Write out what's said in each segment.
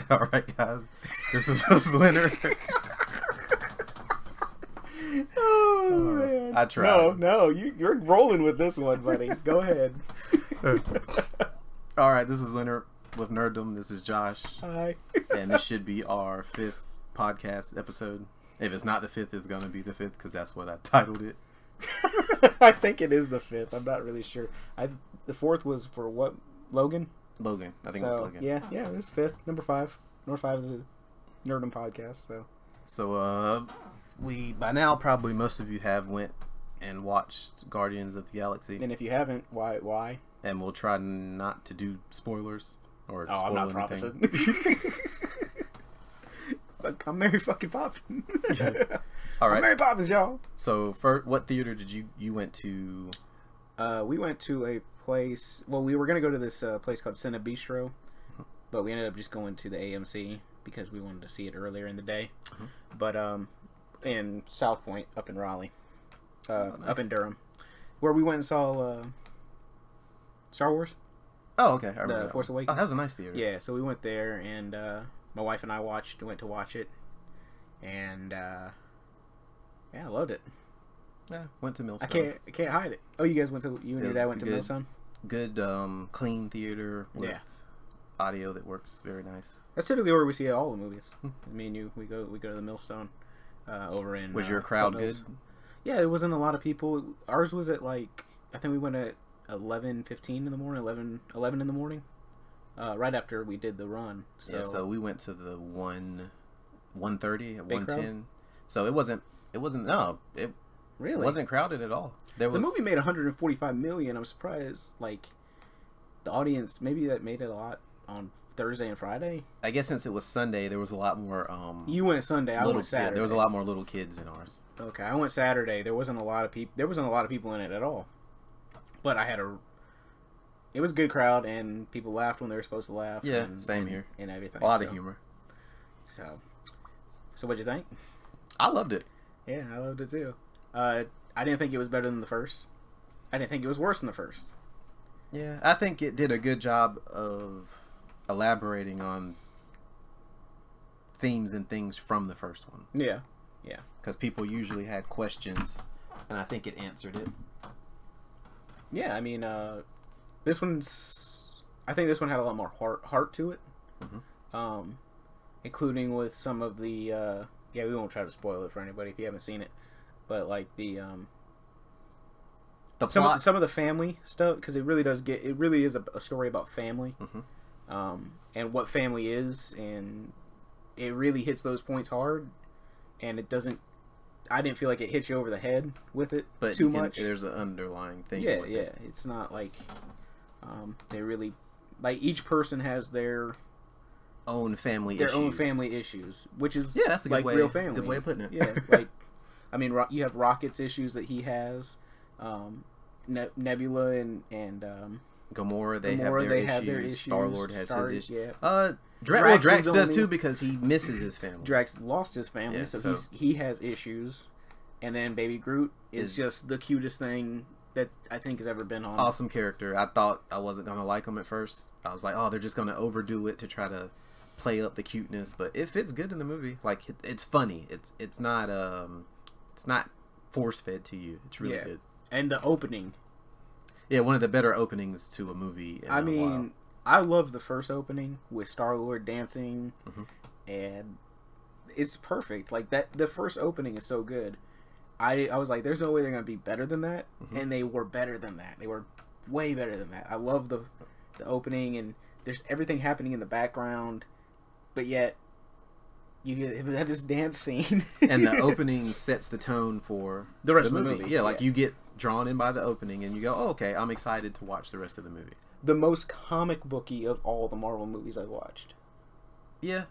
All right, guys. This is us, Leonard. Oh man! I tried. No, you're rolling with this one, buddy. Go ahead. All right, this is Leonard with Ne3rdom. This is Josh, Hi. and this should be our 5th podcast episode. If it's not the 5th, it's gonna be the 5th because that's what I titled it. I think it is the 5th. I'm not really sure. The 4th was for what? Logan. Logan, I think it was Logan. Yeah, this is 5th, number 5, number 5 of the Ne3rdom podcast. So, we by now probably most of you have went and watched Guardians of the Galaxy, And if you haven't, why? and we'll try not to do spoilers or spoil I'm not anything. promising. I'm Mary fucking Poppins. All right. I'm Mary Poppins, y'all. So, what theater did you went to? We went to a place. Well, we were gonna go to this place called Cine Bistro, but we ended up just going to the AMC because we wanted to see it earlier in the day. But in South Point, up in Raleigh, Nice. up in Durham, where we went and saw Star Wars, Oh, okay. I remember The that Force one. Awakens. Oh, that was a nice theater. Yeah, so we went there, and my wife and I went to watch it, and yeah, I loved it. Yeah, went to Millstone. I can't hide it. Oh, you guys went to you and It your was dad went to good. Millstone? Good, clean theater with Yeah. audio that works very nice. That's typically where we see all the movies. Me and you, we go to the Millstone over in. Was your crowd Hot good? Mills. Yeah, it wasn't a lot of people. Ours was at I think we went at 11:15 in the morning, 11 in the morning, right after we did the run. So, Yeah, so we went to the 1:30 at Big 1:10. So it wasn't no, it really wasn't crowded at all. There was the movie made 145 million. I'm surprised. The audience, maybe that made it a lot on Thursday and Friday. I guess since it was Sunday, there was a lot more You went Sunday. I went Saturday. Yeah, there was a lot more little kids in ours. Okay, I went Saturday. There wasn't a lot of people. There wasn't a lot of people in it at all. But it was a good crowd, and people laughed when they were supposed to laugh. Yeah, same here. And everything. A lot of humor. So what'd you think? I loved it. Yeah, I loved it too. I didn't think it was better than the first. I didn't think it was worse than the first. Yeah, I think it did a good job of elaborating on themes and things from the first one. Yeah. Because people usually had questions, and I think it answered it. Yeah, I mean, I think this one had a lot more heart to it. Including with some of the, we won't try to spoil it for anybody if you haven't seen it, but plot. some of the family stuff, because it really is a story about family, and what family is, and it really hits those points hard, and I didn't feel like it hit you over the head with it too much. There's an underlying thing. Yeah. It's not they really each person has their own family issues, which is that's a good way, real family. Good way of putting it. Yeah, I mean, you have Rocket's issues that he has, Nebula and Gamora, they have their issues. Star-Lord has his issues. Yeah. Drax does too because he misses his family. Drax lost his family, so he has issues, and then Baby Groot is just the cutest thing that I think has ever been on. Awesome character. I thought I wasn't gonna like him at first. I was like, oh, they're just gonna overdo it to try to play up the cuteness, but it fits good in the movie. It's funny. It's not force fed to you. It's really good. And the opening. Yeah, one of the better openings to a movie. I mean, I love the first opening with Star-Lord dancing, and it's perfect. The first opening is so good. I was like, there's no way they're gonna be better than that, and they were better than that. They were way better than that. I love the opening, and there's everything happening in the background, but yet you have this dance scene, and the opening sets the tone for the rest of the movie. Yeah, you get drawn in by the opening, and you go, oh, okay, I'm excited to watch the rest of the movie. The most comic booky of all the Marvel movies I've watched. Yeah.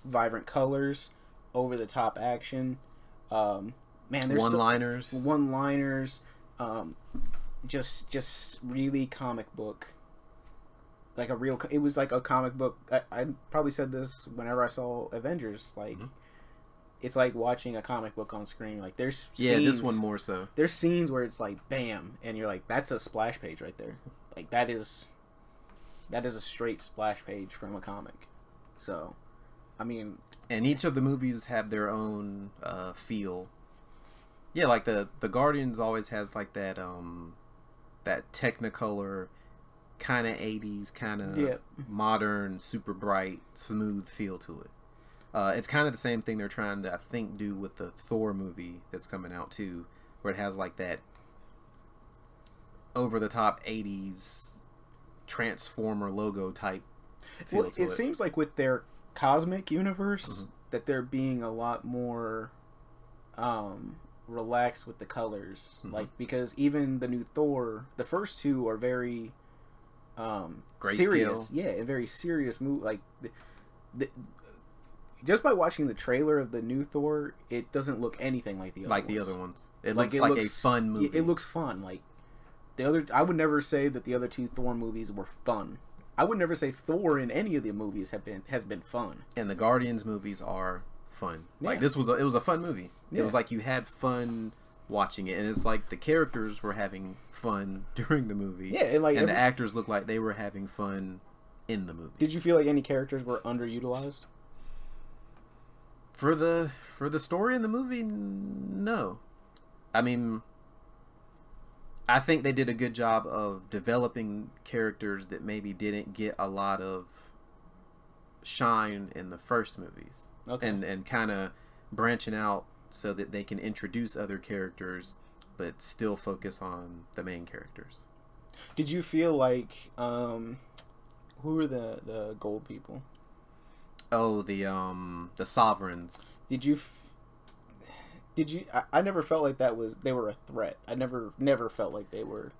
Vibrant colors, over the top action, there's one-liners, just really comic book. It was like a comic book. I probably said this whenever I saw Avengers. It's like watching a comic book on screen. There's scenes, this one more so. There's scenes where it's bam, and you're like, that's a splash page right there. That is a straight splash page from a comic. So, I mean, and each of the movies have their own feel. Yeah, like the Guardians always has like that that Technicolor kind of 80s, kind of modern, super bright, smooth feel to it. It's kind of the same thing they're trying to, I think, do with the Thor movie that's coming out too, where it has like that over the top 80s Transformer logo type feel to it. It seems like with their cosmic universe that they're being a lot more relaxed with the colors, like, because even the new Thor, the first two are very serious, a very serious movie. Like just by watching the trailer of the new Thor, it doesn't look anything like the other ones. It looks like a fun movie. It looks fun. Like the other, I would never say that the other two Thor movies were fun. I would never say Thor in any of the movies has been fun. And the Guardians movies are fun. Like it was a fun movie. It was like you had fun watching it, and it's like the characters were having fun during the movie. Yeah, and the actors looked like they were having fun in the movie. Did you feel like any characters were underutilized? For the story in the movie, no. I mean, I think they did a good job of developing characters that maybe didn't get a lot of shine in the first movies. Okay. And kind of branching out so that they can introduce other characters but still focus on the main characters. Did you feel like who were the gold people? Oh, the Sovereigns. Did you I never felt like they were a threat. I never felt like they were.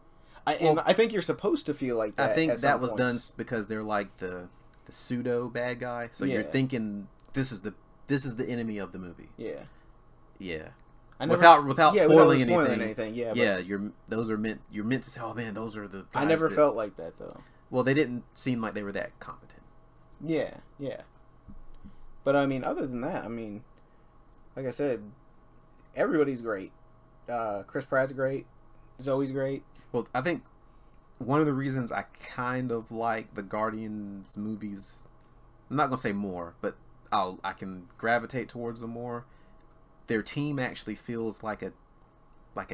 And I think you're supposed to feel like that. I think that was done because they're like the pseudo bad guy. So you're thinking this is the enemy of the movie. Yeah. Yeah. Without spoiling anything. Yeah. You're meant to say, oh man, those are the guys. I never felt like that though. Well, they didn't seem like they were that competent. Yeah. But I mean, other than that, I mean, like I said, everybody's great. Chris Pratt's great. Zoe's great. Well, I think one of the reasons I kind of like the Guardians movies, I'm not gonna say more, but I can gravitate towards them more. Their team actually feels like a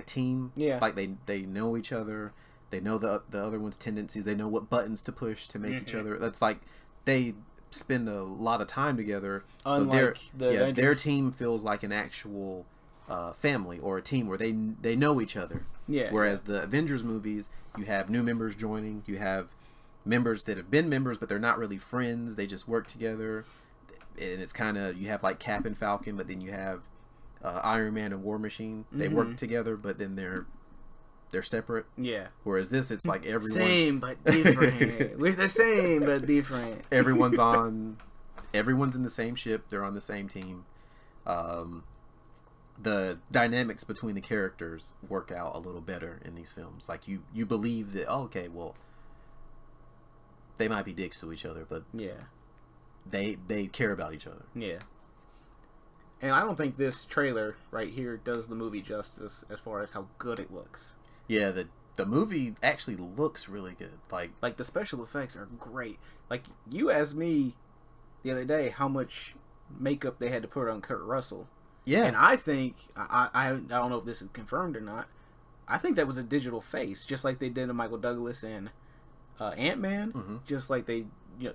team. Yeah. Like they know each other. They know the other one's tendencies. They know what buttons to push to make each other. That's like they spend a lot of time together. Unlike so their team feels like an actual family or a team where they know each other. Yeah. Whereas the Avengers movies, you have new members joining. You have members that have been members, but they're not really friends. They just work together. And it's kind of, you have like Cap and Falcon, but then you have Iron Man and War Machine. They work together, but then they're separate. Yeah. Whereas this, it's like everyone same but different. We're the same but different. Everyone's in the same ship. They're on the same team. The dynamics between the characters work out a little better in these films. Like you believe that, oh, okay, well, they might be dicks to each other, but they care about each other. Yeah. And I don't think this trailer right here does the movie justice as far as how good it looks. Yeah, the movie actually looks really good. Like the special effects are great. Like, you asked me the other day how much makeup they had to put on Kurt Russell. Yeah. And I think, I don't know if this is confirmed or not, I think that was a digital face, just like they did to Michael Douglas and Ant-Man, just like they,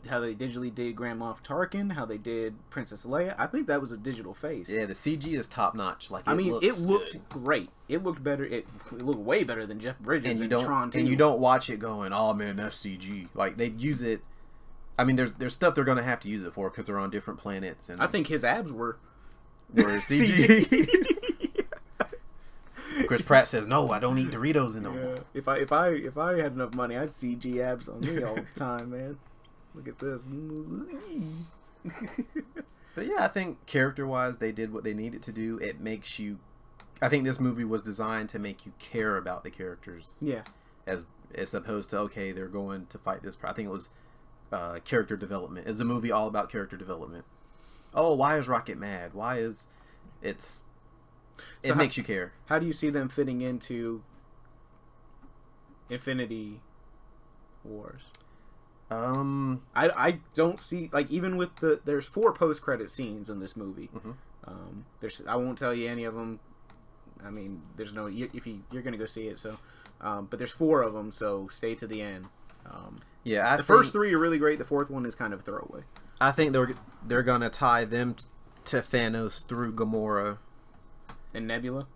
how they digitally did Grand Moff Tarkin, how they did Princess Leia. I think that was a digital face. Yeah, the CG is top notch. Like, it looked great. It looked better. It looked way better than Jeff Bridges and Tron 2. And you don't watch it going, oh man, that's CG. Like, they use it. I mean, there's stuff they're gonna have to use it for because they're on different planets. And I think his abs were CG. Chris Pratt says, "No, I don't eat Doritos in no more." If I had enough money, I'd CG abs on me all the time, man. Look at this. But yeah, I think character-wise, they did what they needed to do. It makes you. I think this movie was designed to make you care about the characters. Yeah. As opposed to, okay, they're going to fight this. I think it was character development. It's a movie all about character development. Oh, why is Rocket mad? Why is it makes you care. How do you see them fitting into Infinity Wars? I don't see, like, even with there's 4 post-credit scenes in this movie. I won't tell you any of them. I mean, there's no, if you're gonna go see it, so but there's 4 of them, so stay to the end. The first 3 are really great. The 4th one is kind of a throwaway. I think they're gonna tie them to Thanos through Gamora and Nebula.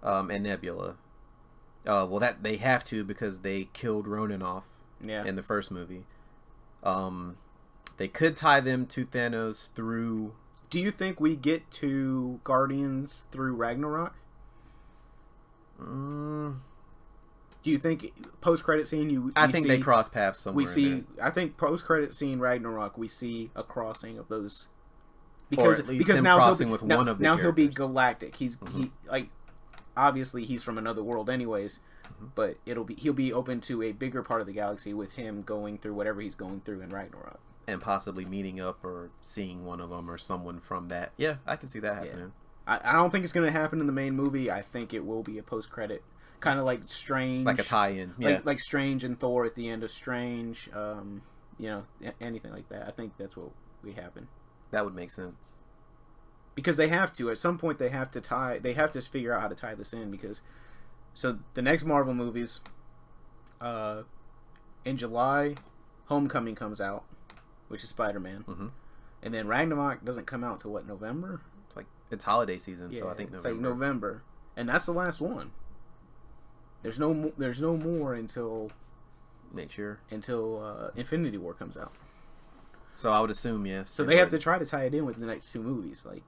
Well, that they have to because they killed Ronan off. Yeah. In the first movie. They could tie them to Thanos through. Do you think we get to Guardians through Ragnarok? Do you think post-credit scene I think they cross paths somewhere. I think post-credit scene Ragnarok we see a crossing of those, because him now crossing with one of the now characters. He'll be galactic. He like, obviously he's from another world anyways, but he'll be open to a bigger part of the galaxy with him going through whatever he's going through in Ragnarok, and possibly meeting up or seeing one of them or someone from that. Yeah, I can see that happening. I don't think it's going to happen in the main movie. I think it will be a post-credit, kind of like Strange, like a tie-in. Yeah, like Strange and Thor at the end of Strange. Anything like that. I think that's what we happen. That would make sense. Because they have to. At some point, they have to figure out how to tie this in. Because, so the next Marvel movies, in July, Homecoming comes out, which is Spider-Man, and then Ragnarok doesn't come out till what, November? It's holiday season, so I think November. It's like November, and that's the last one. There's no more until Infinity War comes out. So I would assume yes. So they have to try to tie it in with the next 2 movies. Like,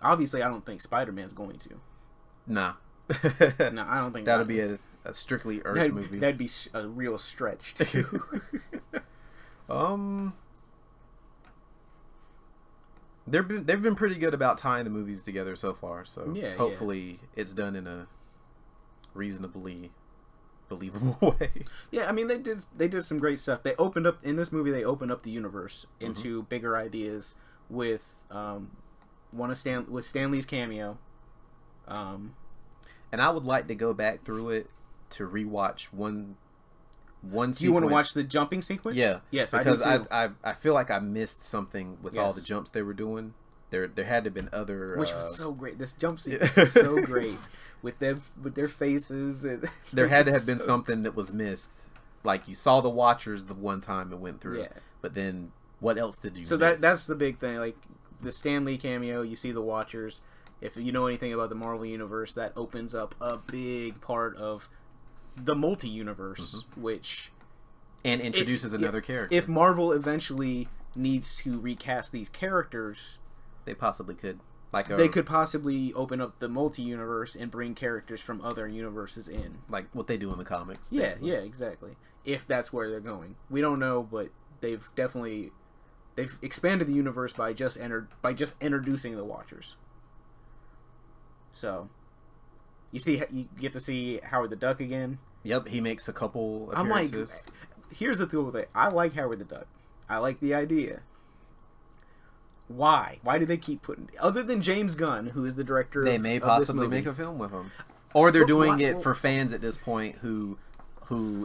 obviously, I don't think Spider-Man's going to. Nah. No, I don't think that'll be a strictly Earth movie. That'd be a real stretch too. They've been pretty good about tying the movies together so far. So hopefully it's done in a reasonably believable way. Yeah, I mean they did some great stuff. They opened up in this movie. They opened up the universe into bigger ideas with Stan Lee's cameo. And I would like to go back through it to rewatch one sequence. Do you want to watch the jumping sequence? Yeah. Yes, because I do too. I feel like I missed something with all the jumps they were doing. There had to have been other, which was so great. This jump sequence is so great with their faces. And there had to have been something that was missed. Like you saw the Watchers the one time it went through, but then what else did you miss? So that's the big thing. Like the Stan Lee cameo, you see the Watchers. If you know anything about the Marvel Universe, that opens up a big part of the multi-universe, and introduces another character. If Marvel eventually needs to recast these characters, they possibly could. They could possibly open up the multi-universe and bring characters from other universes in, like what they do in the comics. Basically. Yeah, exactly. If that's where they're going, we don't know, but they've expanded the universe by just introducing the Watchers. So. You get to see Howard the Duck again. Yep, he makes a couple appearances. I'm like, here's the thing with it. I like Howard the Duck. I like the idea. Why? Why do they keep putting... Other than James Gunn, who is the director they may possibly make a film with him. Or they're doing it for fans at this point who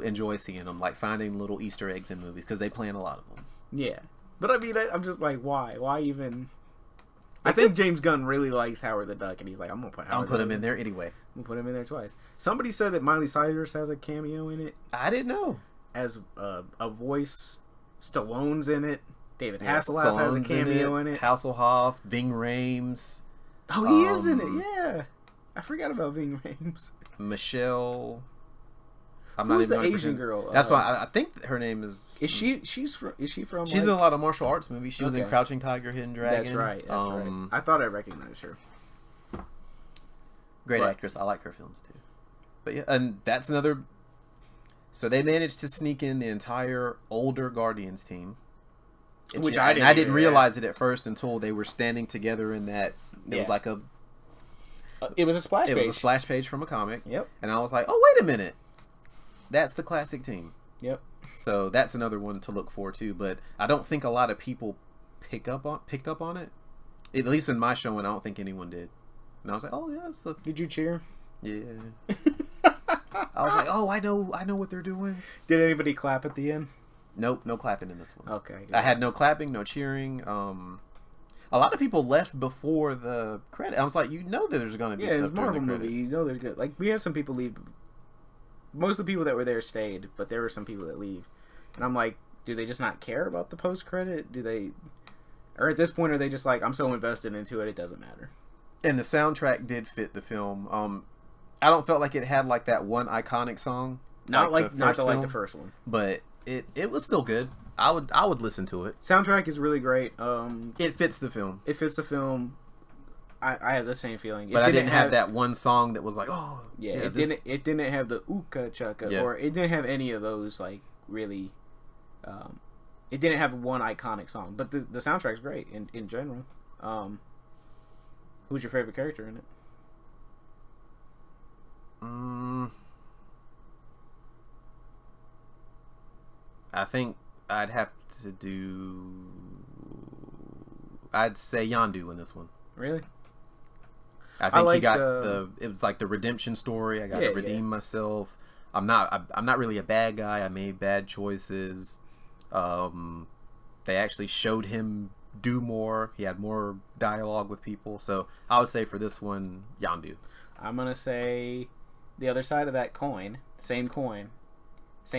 enjoy seeing them, like finding little Easter eggs in movies, because they plan a lot of them. Yeah. But I mean, I'm just like, why? Why even... I think James Gunn really likes Howard the Duck, and he's like, I'm going to put Howard him in there anyway. I'm going to put him in there twice. Somebody said that Miley Cyrus has a cameo in it. I didn't know. As a voice. Stallone's in it. David Hasselhoff has a cameo in it. Hasselhoff, Ving Rhames. Oh, he is in it, yeah. I forgot about Ving Rhames. Michelle... Who's the Asian girl? That's why I think her name is. Is she from? She's in a lot of martial arts movies. She was in Crouching Tiger, Hidden Dragon. That's right. I thought I recognized her. Great actress. I like her films too. But yeah, and that's another. So they managed to sneak in the entire older Guardians team, which I didn't realize it at first until they were standing together in that. It was like a. It was a splash page. It was a splash page from a comic. Yep. And I was like, oh wait a minute. That's the classic team. Yep. So that's another one to look for too. But I don't think a lot of people picked up on it. At least in my showing, I don't think anyone did. And I was like, oh yeah, that's the. Did you cheer? Yeah. I was like, oh, I know what they're doing. Did anybody clap at the end? Nope, no clapping in this one. Okay. I had no clapping, no cheering. A lot of people left before the credit. I was like, that there's going to be stuff it's a Marvel during the movie. credits. There's good. Like, we had some people leave. Most of the people that were there stayed, but there were some people that leave. And I'm like, do they just not care about the post-credit? Do they... Or at this point, are they just like, I'm so invested into it, it doesn't matter? And the soundtrack did fit the film. I don't felt like it had like that one iconic song. Not like the first one. But it was still good. I would listen to it. Soundtrack is really great. It fits the film. It fits the film. I have the same feeling. But I didn't have that one song that was like, oh yeah. It didn't have the Uka Chaka or it didn't have any of those like really. It didn't have one iconic song, but the soundtrack's great in general. Who's your favorite character in it? I think I'd have to do. I'd say Yondu in this one. Really? I think he got it was like the redemption story. I got to redeem myself. I'm not really a bad guy. I made bad choices. They actually showed him do more. He had more dialogue with people. So I would say for this one, Yondu. I'm gonna say the other side of that coin, same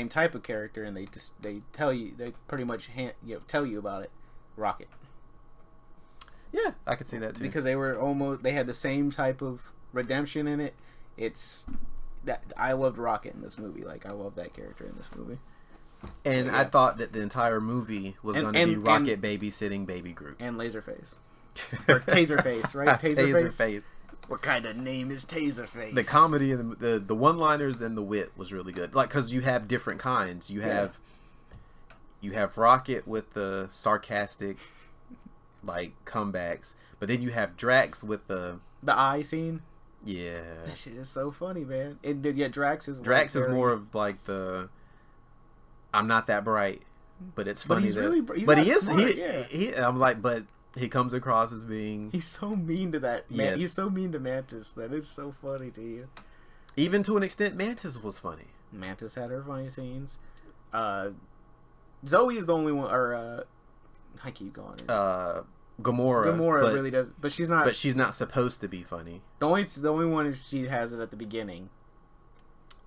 type of character, and they tell you, they pretty much tell you about it. Rocket. Yeah, I could see that too. Because they had the same type of redemption in it. It's that I loved Rocket in this movie. Like, I love that character in this movie. And yeah. I thought that the entire movie was going to be Rocket babysitting Baby Groot and Laserface or Taserface, right? Taserface. What kind of name is Taserface? The comedy and the one-liners and the wit was really good. Like, because you have different kinds. You have Rocket with the sarcastic, like, comebacks, but then you have Drax with the eye scene. Yeah, that shit is so funny, man. Drax is more of like the I'm not that bright, but it's funny I'm like, but he comes across as being... He's so mean to that. Yes. He's so mean to Mantis. That is so funny to you. Even to an extent, Mantis was funny. Mantis had her funny scenes. Zoe is the only one... Or, I keep going. Gamora really does... But she's not... But she's not supposed to be funny. The only one is she has it at the beginning.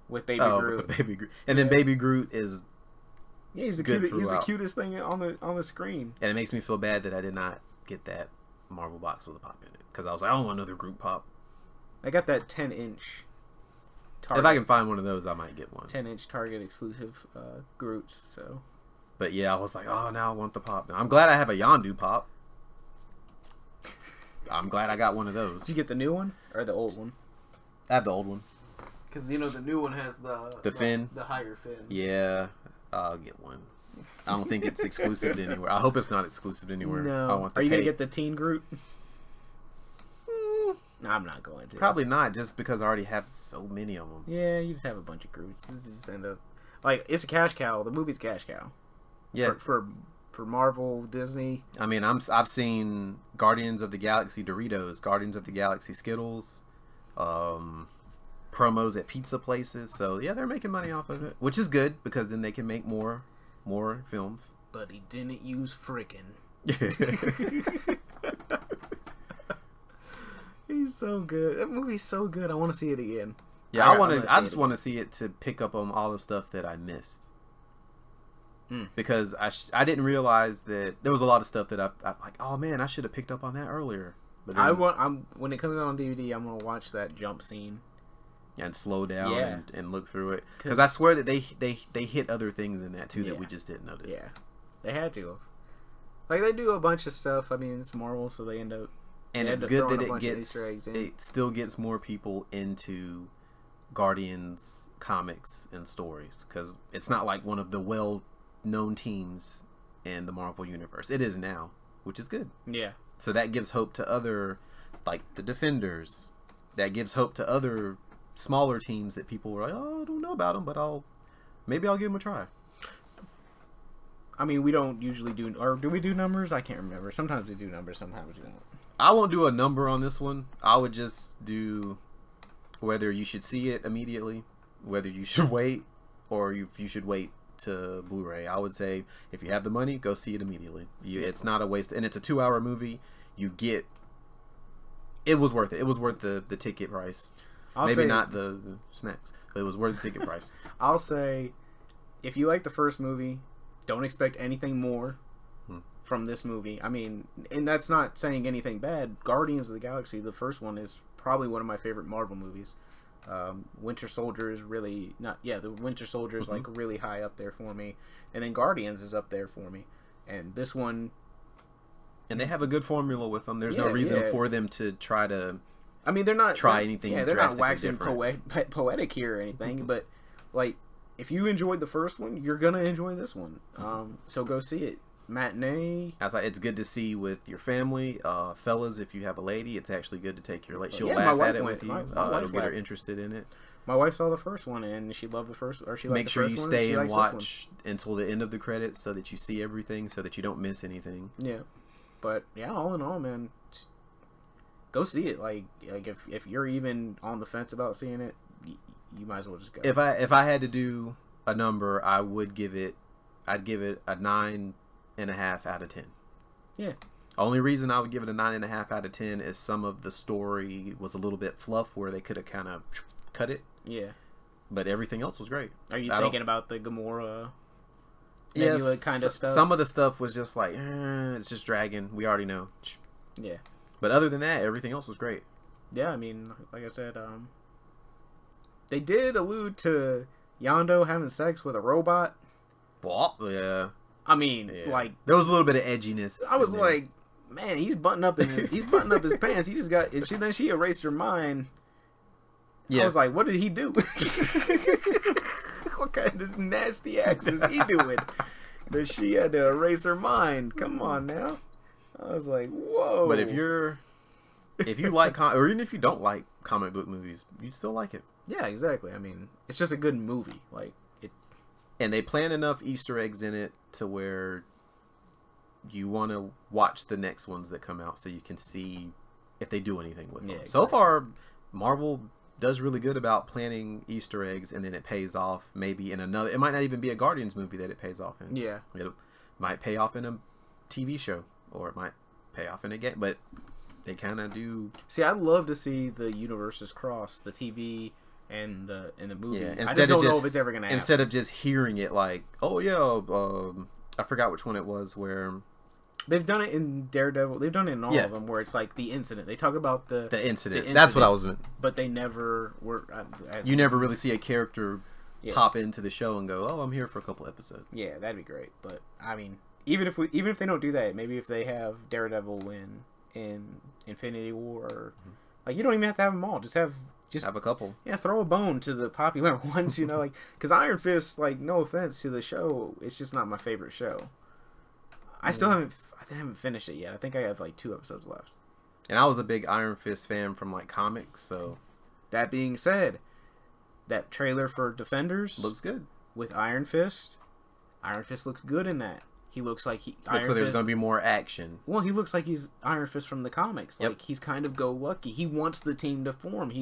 With Baby Groot. With the Baby Groot. And then Baby Groot is... Yeah, he's the cutest thing on the screen. And it makes me feel bad that I did not get that Marvel box with a pop in it, because I was like, I don't want another Groot pop. I got that 10-inch Target. If I can find one of those, I might get one. 10-inch Target exclusive Groots. So, but yeah, I was like, oh, now I want the pop. Now, I'm glad I have a Yondu pop. I'm glad I got one of those. Did you get the new one or the old one? I have the old one. Because the new one has the fin, the higher fin. Yeah, I'll get one. I don't think it's exclusive to anywhere. I hope it's not exclusive to anywhere. No. Are you going to get the Teen Groot? No, I'm not going to. Probably not, just because I already have so many of them. Yeah, you just have a bunch of Groots. Just end up... Like, it's a cash cow. The movie's cash cow. Yeah. For Marvel, Disney. I mean, I've seen Guardians of the Galaxy Doritos, Guardians of the Galaxy Skittles, promos at pizza places. So, yeah, they're making money off of it, which is good, because then they can make more films. But he didn't use frickin'. He's so good. That movie's so good. I want to see it again. Yeah, I just want to see it to pick up on all the stuff that I missed. Because I didn't realize that there was a lot of stuff that I'm like, oh man, I should have picked up on that earlier. But then, when it comes out on DVD, I'm gonna watch that jump scene and slow down and look through it, because I swear that they hit other things in that too that we just didn't notice. Yeah, they had to. Like, they do a bunch of stuff. I mean, it's Marvel, so they end up. And it's good that it still gets more people into Guardians comics and stories, because it's not like one of the well-known teams in the Marvel universe. It is now, which is good. Yeah. So that gives hope to other, like the Defenders. That gives hope to other smaller teams that people were like, oh, I don't know about them, but maybe I'll give them a try. I mean, we don't usually do, or do we do numbers? I can't remember. Sometimes we do numbers, sometimes we don't. I won't do a number on this one. I would just do whether you should see it immediately, whether you should wait, or if you should wait to Blu-ray. I would say if you have the money, go see it immediately. It's not a waste, and it's a 2-hour movie. It was worth it. It was worth the ticket price. Maybe not the snacks, but it was worth the ticket price. I'll say, if you like the first movie, don't expect anything more from this movie. I mean, and that's not saying anything bad. Guardians of the Galaxy, the first one, is probably one of my favorite Marvel movies. Winter Soldier is really not. Yeah, the Winter Soldier is like really high up there for me, and then Guardians is up there for me, and this one. And they have a good formula with them. There's no reason for them to try to. I mean, they're not try anything. Yeah, they're not waxing poetic here or anything. But like, if you enjoyed the first one, you're gonna enjoy this one. So go see it. Matinee. It's good to see with your family, fellas. If you have a lady, it's actually good to take your lady. She'll laugh at it with you. It'll get her interested in it. My wife saw the first one and she loved the first. Or she liked Make the sure first you one, stay and watch until the end of the credits so that you see everything, so that you don't miss anything. Yeah, but yeah, all in all, man, go see it. Like if you're even on the fence about seeing it, you might as well just go. If I had to do a number, I'd give it a 9.5 out of 10. Yeah. Only reason I would give it a 9.5 out of 10 is some of the story was a little bit fluff where they could have kind of cut it. Yeah. But everything else was great. Are you thinking about the Gamora? Yes, kind of stuff. Some of the stuff was just like, it's just dragging. We already know. Yeah. But other than that, everything else was great. Yeah, I mean, like I said, they did allude to Yondu having sex with a robot. Well, yeah. I mean, like there was a little bit of edginess. I was like, man, he's buttoning up his pants. He just got. Then she erased her mind. Yeah. I was like, what did he do? What kind of nasty acts is he doing that she had to erase her mind? Come on now. I was like, whoa. But if you like or even if you don't like comic book movies, you'd still like it. Yeah, exactly. I mean, it's just a good movie. Like it. And they plan enough Easter eggs in it to where you want to watch the next ones that come out so you can see if they do anything with them. Exactly. So far, Marvel does really good about planning Easter eggs, and then it pays off maybe in another. It might not even be a Guardians movie that it pays off in. Yeah. It might pay off in a TV show, or it might pay off in a game, but they kind of do. See, I'd love to see the universes cross, the TV and the movie. Yeah, I just don't know if it's ever gonna happen. Instead of just hearing it like, oh yeah, I forgot which one it was where they've done it in Daredevil. They've done it in all of them where it's like the incident. They talk about the incident. That's what I was. But they never were. You never really see a character pop into the show and go, oh, I'm here for a couple episodes. Yeah, that'd be great. But I mean, even if they don't do that, maybe if they have Daredevil in Infinity War, or, like you don't even have to have them all. Just have a couple. Yeah, throw a bone to the popular ones, you know, like because Iron Fist, like no offense to the show, it's just not my favorite show. I haven't finished it yet. I think I have like 2 episodes left. And I was a big Iron Fist fan from like comics, so that being said, that trailer for Defenders looks good with Iron Fist. Iron Fist looks good in that. He looks like there's going to be more action. Well, he looks like he's Iron Fist from the comics. Like he's kind of go-lucky. He wants the team to form.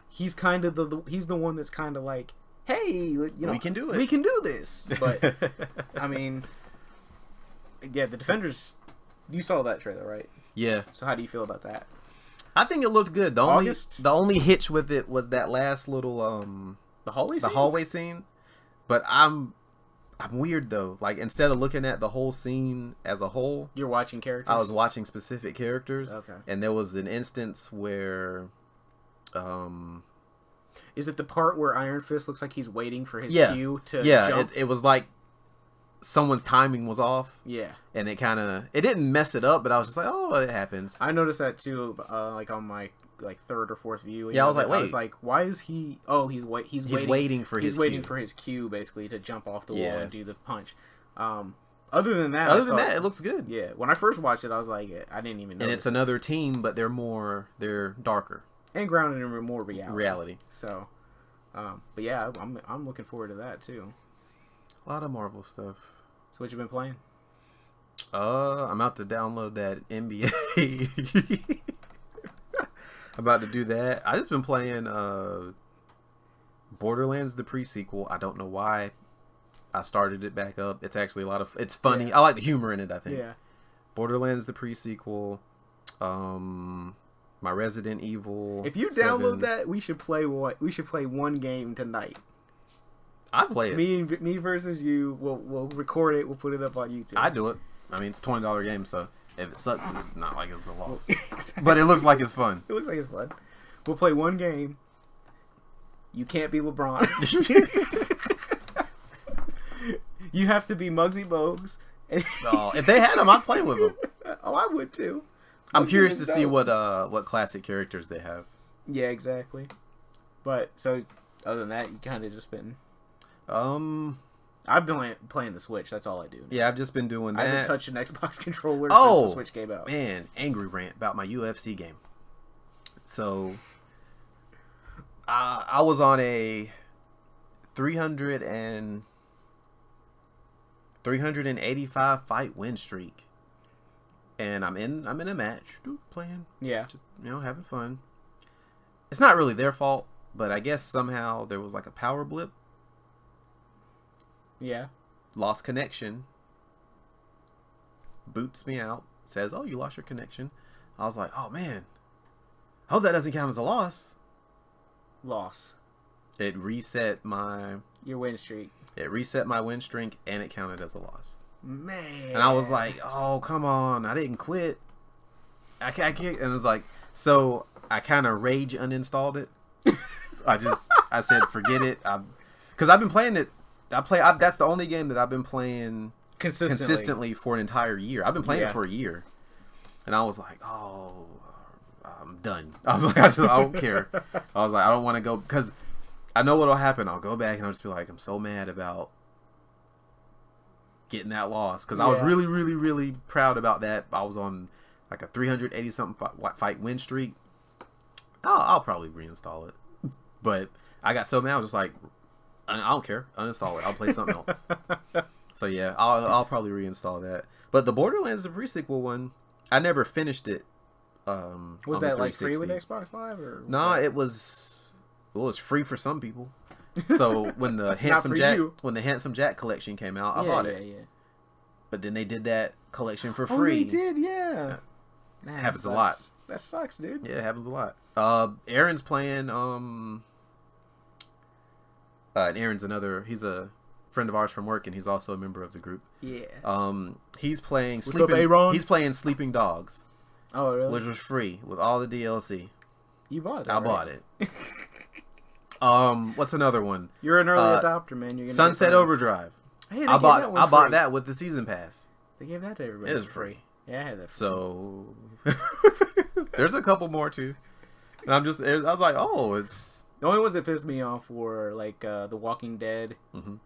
He's kind of he's the one that's kind of like, hey, you know, we can do it. We can do this. But I mean, yeah, the Defenders. You saw that trailer, right? Yeah. So how do you feel about that? I think it looked good. The only hitch with it was that last little the hallway scene. But I'm weird though. Like instead of looking at the whole scene as a whole, you're watching characters. I was watching specific characters. Okay. And there was an instance where, is it the part where Iron Fist looks like he's waiting for his cue to jump? It was like someone's timing was off. Yeah. And it didn't mess it up, but I was just like, oh, it happens. I noticed that too, like on my third or fourth view. Yeah, I was like, wait. I was like, why is he? Oh, he's waiting for his cue basically to jump off the wall and do the punch. Other than that, it looks good. Yeah, when I first watched it, I was like, I didn't even know. And it's another team, but they're darker and grounded in more reality. So, but yeah, I'm looking forward to that too. A lot of Marvel stuff. So what you been playing? I'm about to download that NBA. I'm about to do that. I just been playing Borderlands, the pre-sequel. I don't know why I started it back up. It's actually a lot of. It's funny. Yeah. I like the humor in it. I think. Yeah. Borderlands the pre-sequel. My Resident Evil. If you 7. download that, we should play one game tonight. I'd play it. Me versus you. We'll record it. We'll put it up on YouTube. I'd do it. I mean, it's a $20 game, so if it sucks, it's not like it's a loss. Exactly. But it looks like it's fun. It looks like it's fun. We'll play one game. You can't be LeBron. You have to be Muggsy Bogues. Oh, if they had him, I'd play with them. Oh, I would too. I'm curious to see what classic characters they have. Yeah, exactly. But so other than that, you kind of just been. I've been playing the Switch. That's all I do. Yeah, I've just been doing that. I haven't touched an Xbox controller since the Switch came out. Man, angry rant about my UFC game. So, I was on a 385 fight win streak, and I'm in a match, playing. Yeah, just, having fun. It's not really their fault, but I guess somehow there was like a power blip. Yeah. Lost connection. Boots me out. Says, "Oh, you lost your connection." I was like, "Oh man, I hope that doesn't count as a loss." Loss. It reset my win streak. It reset my win streak, and it counted as a loss. Man. And I was like, "Oh, come on! I didn't quit. I can't." And it was like, so I kind of rage uninstalled it. I said, "Forget it," because I've been playing it. That's the only game that I've been playing consistently for an entire year. I've been playing it for a year, and I was like, "Oh, I'm done." I was like, I don't care. I was like, I don't want to go because I know what'll happen. I'll go back and I'll just be like, I'm so mad about getting that loss because I was really, really, really proud about that. I was on like a 380 something fight win streak. I'll probably reinstall it, but I got so mad. I was just like, I don't care. Uninstall it. I'll play something else. So yeah, I'll probably reinstall that. But the Borderlands the pre-sequel one, I never finished it. Was that like free with Xbox Live or? No, it was free for some people. So when the Handsome Jack collection came out, I bought it. Yeah. But then they did that collection for free. Oh, they did, yeah. Man, happens a lot. That sucks, dude. Yeah, it happens a lot. Aaron's playing. And Aaron's he's a friend of ours from work, and he's also a member of the group. Yeah. He's playing Sleeping Dogs. Oh, really? Which was free with all the DLC. You bought it. I bought it. What's another one? You're an early adopter, man. You're Sunset Overdrive. Hey, I bought that with the season pass. They gave that to everybody. It was free. Yeah, I had that. So there's a couple more too. And I was like, oh, it's. The only ones that pissed me off were like The Walking Dead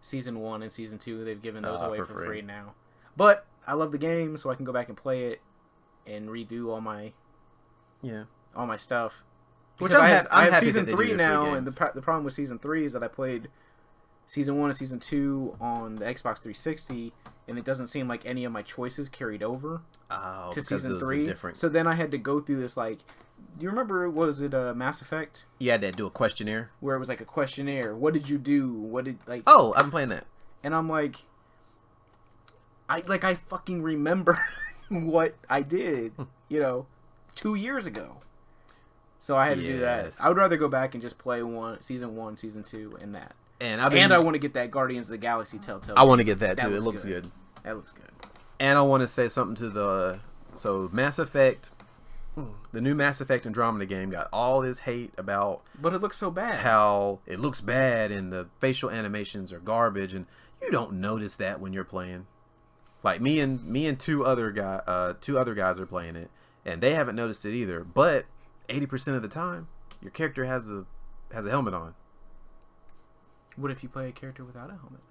season 1 and season 2. They've given those away for free now. But I love the game, so I can go back and play it and redo all my stuff. Which I have have season 3 now, and the problem with season 3 is that I played season 1 and season 2 on the Xbox 360, and it doesn't seem like any of my choices carried over to season 3. So then I had to go through this like. Do you remember, was it Mass Effect? You had to do a questionnaire. Where it was like a questionnaire. What did you do? What did, like... Oh, I've been playing that. And I'm like... I fucking remember what I did, 2 years ago. So I had to do that. I would rather go back and just play season 1, season 2, and that. And I want to get that Guardians of the Galaxy Telltale. I want to get that too. It looks good. That looks good. And I want to say something to Mass Effect... The new Mass Effect Andromeda game got all this hate about, but it looks so bad. How it looks bad and the facial animations are garbage, and you don't notice that when you're playing. Like me and two other guys are playing it, and they haven't noticed it either. But 80% of the time, your character has a helmet on. What if you play a character without a helmet?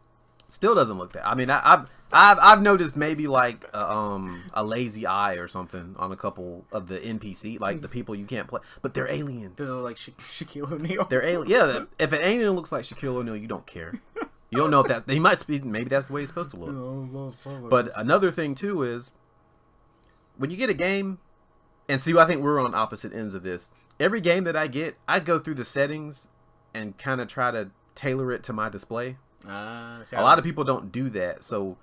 Still doesn't look that. I mean, I've noticed maybe like a lazy eye or something on a couple of the NPC, like the people you can't play, but they're aliens. They're like Shaquille O'Neal. They're alien. Yeah, if an alien looks like Shaquille O'Neal, you don't care. You don't know if that he might be. Maybe that's the way he's supposed to look. But another thing too is when you get a game, and see, I think we're on opposite ends of this. Every game that I get, I go through the settings and kind of try to tailor it to my display. A lot of people don't do that. So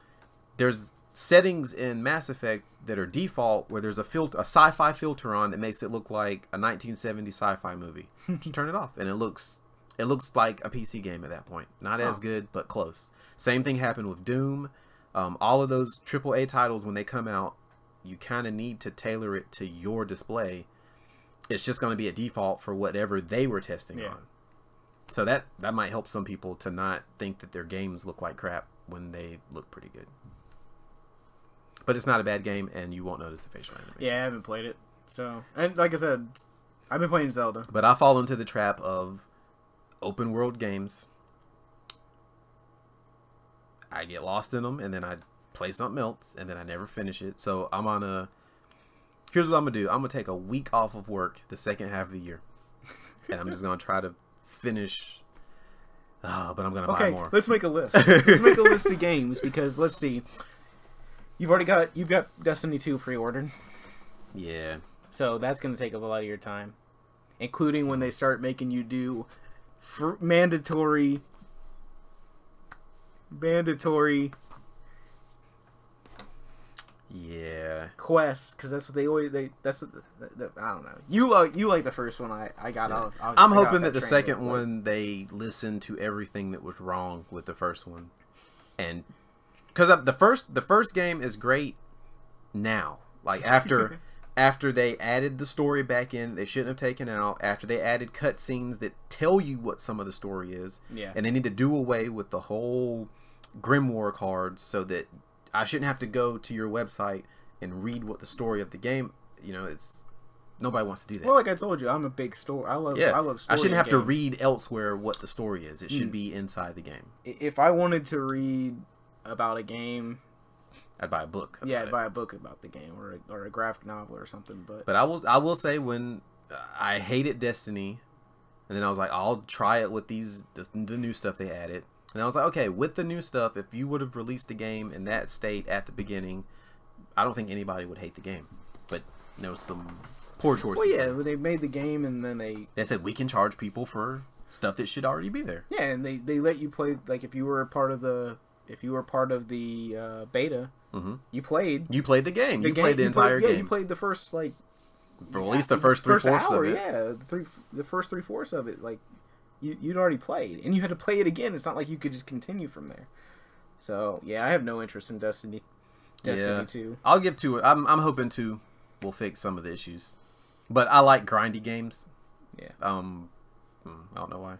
there's settings in Mass Effect that are default where there's a sci-fi filter on that makes it look like a 1970s sci-fi movie. Just turn it off, and it looks like a PC game at that point. Not as good, but close. Same thing happened with Doom. All of those AAA titles, when they come out, you kind of need to tailor it to your display. It's just going to be a default for whatever they were testing on. So that might help some people to not think that their games look like crap when they look pretty good. But it's not a bad game, and you won't notice the facial animation. Yeah, I haven't played it. So, and like I said, I've been playing Zelda. But I fall into the trap of open world games. I get lost in them, and then I play something else, and then I never finish it. So here's what I'm going to do. I'm going to take a week off of work the second half of the year. And I'm just going to try to finish. But I'm going to buy more. Let's make a list. Let's make a list of games, because let's see. You've got Destiny 2 pre-ordered. Yeah. So that's going to take up a lot of your time. Including when they start making you do mandatory quests, because that's what they always I don't know. You like the first one. I got out. I'm hoping that the second one they listen to everything that was wrong with the first one, and because the first game is great now. Like after they added the story back in, they shouldn't have taken out. After they added cutscenes that tell you what some of the story is, and they need to do away with the whole Grimoire cards so that I shouldn't have to go to your website and read what the story of the game. It's nobody wants to do that. Well, like I told you, I'm a big story. I love story. I shouldn't have to read elsewhere what the story is. It should be inside the game. If I wanted to read about a game, I'd buy a book. I'd buy a book about the game or a graphic novel or something. But I will say, when I hated Destiny, and then I was like, I'll try it with the new stuff they added. And I was like, okay, with the new stuff, if you would have released the game in that state at the beginning, I don't think anybody would hate the game. But there was some poor choices. Well, yeah, they made the game, and then they said we can charge people for stuff that should already be there. Yeah, and they let you play, like, if you were part of the beta, you played the game. You played the entire game. You played the first, like, for at least the first 3/4 of it. Yeah, the first 3/4 of it, like, you'd already played, and you had to play it again. It's not like you could just continue from there. So yeah, I have no interest in Destiny 2. I'll give 2. I'm hoping 2 will fix some of the issues, but I like grindy games. Yeah. I don't know why.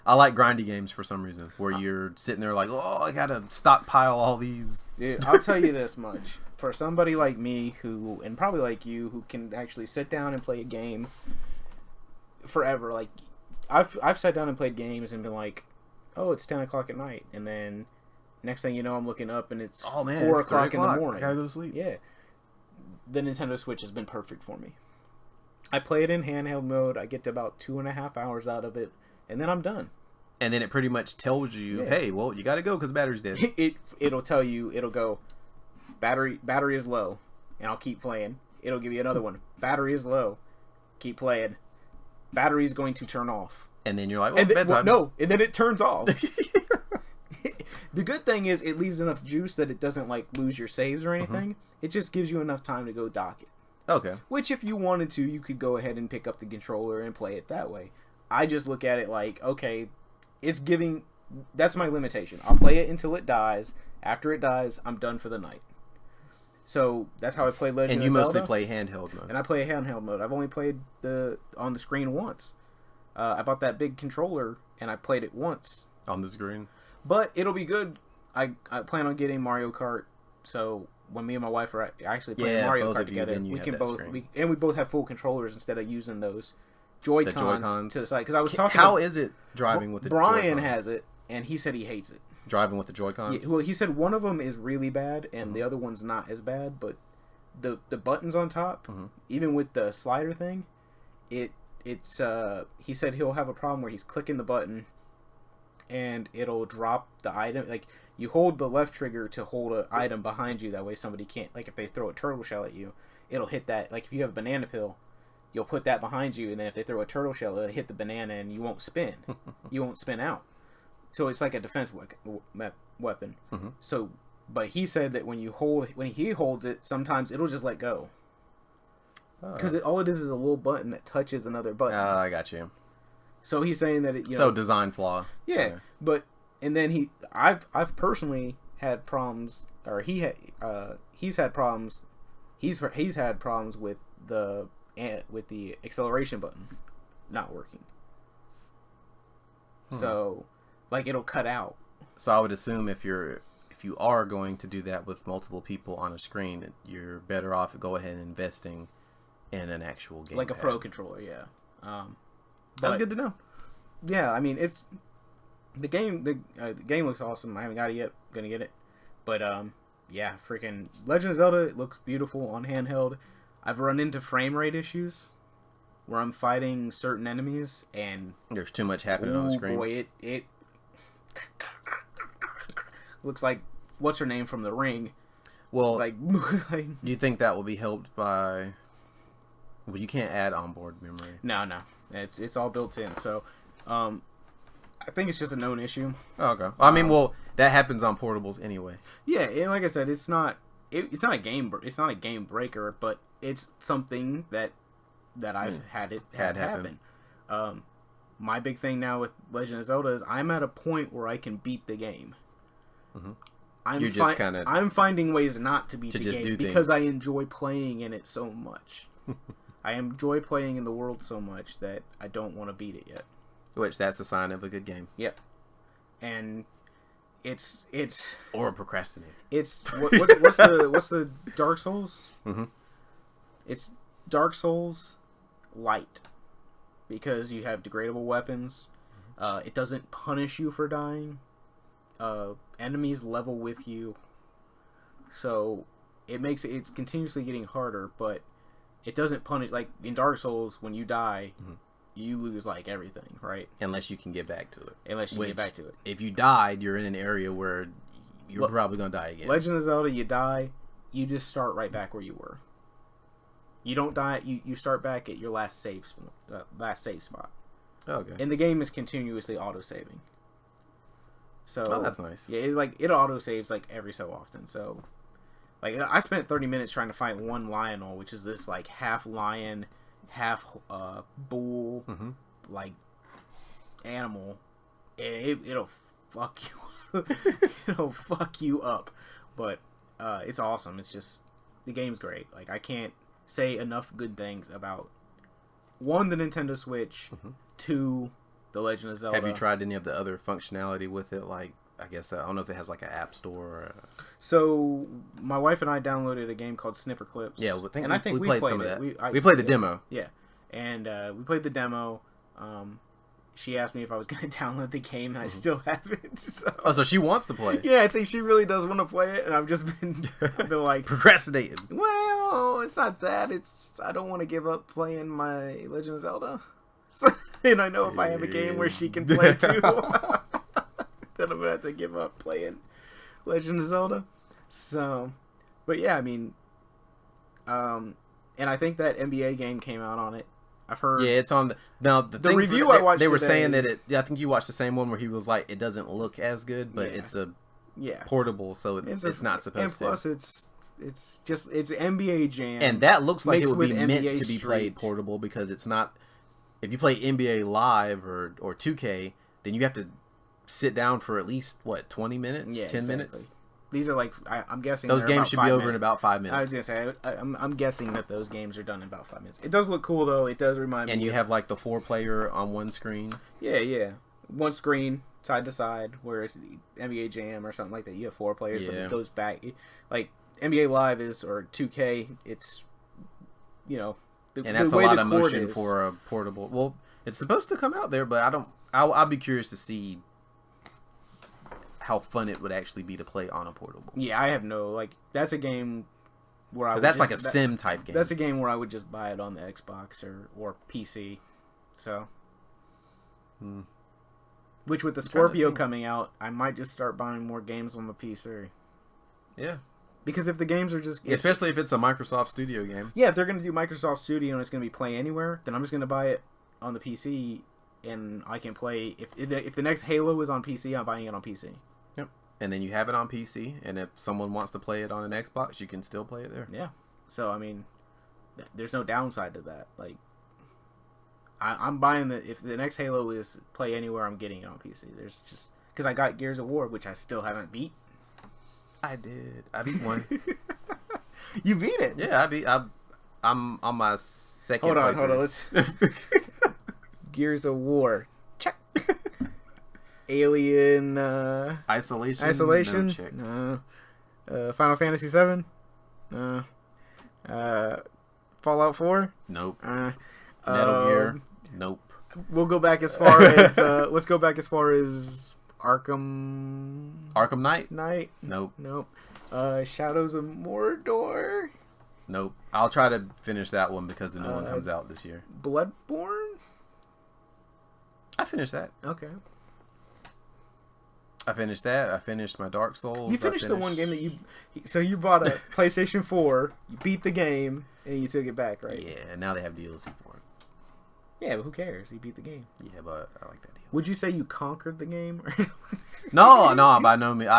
I like grindy games for some reason, where you're sitting there like, oh, I gotta stockpile all these. Dude, I'll tell you this much: for somebody like me, who, and probably like you, who can actually sit down and play a game forever, like. I've sat down and played games and been like, oh, it's 10 o'clock at night, and then next thing you know, I'm looking up and it's 4 o'clock in the morning. I gotta go to sleep. Yeah, the Nintendo Switch has been perfect for me. I play it in handheld mode. I get to about 2.5 hours out of it, and then I'm done. And then it pretty much tells you, hey, well, you gotta go because battery's dead. It'll tell you, it'll go, battery is low, and I'll keep playing. It'll give you another one. Battery is low. Keep playing. Battery's going to turn off. And then you're like, well, bedtime. And then it turns off. The good thing is it leaves enough juice that it doesn't, like, lose your saves or anything. It just gives you enough time to go dock it. Okay. Which, if you wanted to, you could go ahead and pick up the controller and play it that way. I just look at it like, okay, that's my limitation. I'll play it until it dies. After it dies, I'm done for the night. So that's how I play Legend of Zelda. And you mostly play handheld mode. And I play handheld mode. I've only played on the screen once. I bought that big controller and I played it once on the screen. But it'll be good. I plan on getting Mario Kart. So when me and my wife are actually playing Mario Kart together, we can both have full controllers instead of using those Joy-Cons to the side. Because I was talking. How is it driving with the Brian has it, and he said he hates it. Driving with the Joy-Cons? Yeah, well, he said one of them is really bad, and the other one's not as bad. But the buttons on top, even with the slider thing, it's he said he'll have a problem where he's clicking the button, and it'll drop the item. Like, you hold the left trigger to hold an item behind you. That way somebody can't, like, if they throw a turtle shell at you, it'll hit that. Like, if you have a banana peel, you'll put that behind you, and then if they throw a turtle shell, it'll hit the banana, and you won't spin. You won't spin out. So it's like a defense weapon. Mm-hmm. So, but he said that when he holds it, sometimes it'll just let go. Because all it is a little button that touches another button. I got you. So he's saying that design flaw. Yeah, but and then I've personally had problems, or he's had problems. He's had problems with the acceleration button not working. So, like, it'll cut out. So I would assume if you are going to do that with multiple people on a screen, you're better off go ahead and investing in an actual game, like a pro controller. Yeah, that's good to know. Yeah, I mean, it's the game. The game looks awesome. I haven't got it yet. Gonna get it, but yeah, freaking Legend of Zelda. It looks beautiful on handheld. I've run into frame rate issues where I'm fighting certain enemies and there's too much happening on the screen. Boy, it looks like what's her name from The Ring. Well, like do you think that will be helped by? Well, you can't add onboard memory. No, it's all built in. So, I think it's just a known issue. Oh, okay. I mean, well, that happens on portables anyway. Yeah, and like I said, it's not a game breaker, but it's something that I've had happen. My big thing now with Legend of Zelda is I'm at a point where I can beat the game. Mm-hmm. I'm finding ways not to beat the game because I enjoy playing in it so much. I enjoy playing in the world so much that I don't want to beat it yet. Which that's a sign of a good game. Yep. And it's or procrastinate. It's what's the Dark Souls? Mm-hmm. It's Dark Souls light because you have degradable weapons. It doesn't punish you for dying. Enemies level with you, so it's continuously getting harder, but it doesn't punish. Like in Dark Souls, when you die, you lose like everything, right? Unless you can get back to it. If you died, you're in an area where you're probably gonna die again. Legend of Zelda, you die, you just start right back where you were. You don't die. You start back at your last save spot. Okay. And the game is continuously auto saving. So that's nice. Yeah, it auto saves like every so often. So, like I spent 30 minutes trying to find one Lionel, which is this like half lion, half bull, like animal. And it'll fuck you. It'll fuck you up. But it's awesome. It's just the game's great. Like I can't say enough good things about one, the Nintendo Switch, two, The Legend of Zelda. Have you tried any of the other functionality with it? Like, I guess, I don't know if it has like an app store. Or So, my wife and I downloaded a game called Snipper Clips. Yeah, I think we played some of that. We played the demo. Yeah, and we played the demo. She asked me if I was going to download the game, and I still haven't. So she wants to play it. Yeah, I think she really does want to play it, and I've just been like procrastinating. Well, it's not that. I don't want to give up playing my Legend of Zelda. And I know if I have a game where she can play too, then I'm gonna have to give up playing Legend of Zelda. So, but yeah, I mean, and I think that NBA game came out on it. I've heard. Yeah, it's on the review I watched. They were today, saying that I think you watched the same one where he was like, it doesn't look as good, but it's a portable, so it's not supposed to. And plus, it's NBA Jam, and that looks like it would be meant NBA to be played portable because it's not. If you play NBA Live or 2K, then you have to sit down for at least 20 minutes, 10 minutes. These are like I'm guessing those games should be over in about 5 minutes. I was gonna say I'm guessing that those games are done in about 5 minutes. It does look cool though. It does remind me. And you have like the 4-player on one screen. Yeah, one screen side to side. Where it's NBA Jam or something like that, you have 4 players, but it goes back. Like NBA Live is or 2K, it's and that's a lot of motion for a portable. Well, it's supposed to come out there, but I'll be curious to see how fun it would actually be to play on a portable. Yeah, I have that's a game where that's like a sim type game. That's a game where I would just buy it on the Xbox or PC. So, which with the Scorpio coming out, I might just start buying more games on the PC. Yeah. Because if the games are just... Especially if it's a Microsoft Studio game. Yeah, if they're going to do Microsoft Studio and it's going to be Play Anywhere, then I'm just going to buy it on the PC and I can play. If the next Halo is on PC, I'm buying it on PC. Yep. And then you have it on PC, and if someone wants to play it on an Xbox, you can still play it there. Yeah. So I mean, there's no downside to that. Like, I'm buying if the next Halo is play anywhere, I'm getting it on PC. There's just because I got Gears of War, which I still haven't beat. I did. I beat one. You beat it? Yeah, I'm on my second. Hold on. Let's Gears of War. Check. Alien. Isolation. Isolation. No check. Final Fantasy 7. Fallout 4. Nope. Metal Gear. Nope. We'll go back as far as let's go back as far as Arkham Knight. Nope. Shadows of Mordor. Nope. I'll try to finish that one because the new one comes out this year. Bloodborne. I finished that. Okay. I finished that. I finished my Dark Souls. You finished the one game that you bought a PlayStation 4, you beat the game, and you took it back, right? Yeah, now they have DLC for it. Yeah, but who cares? You beat the game. Yeah, but I like that DLC. Would you say you conquered the game? No, by no means.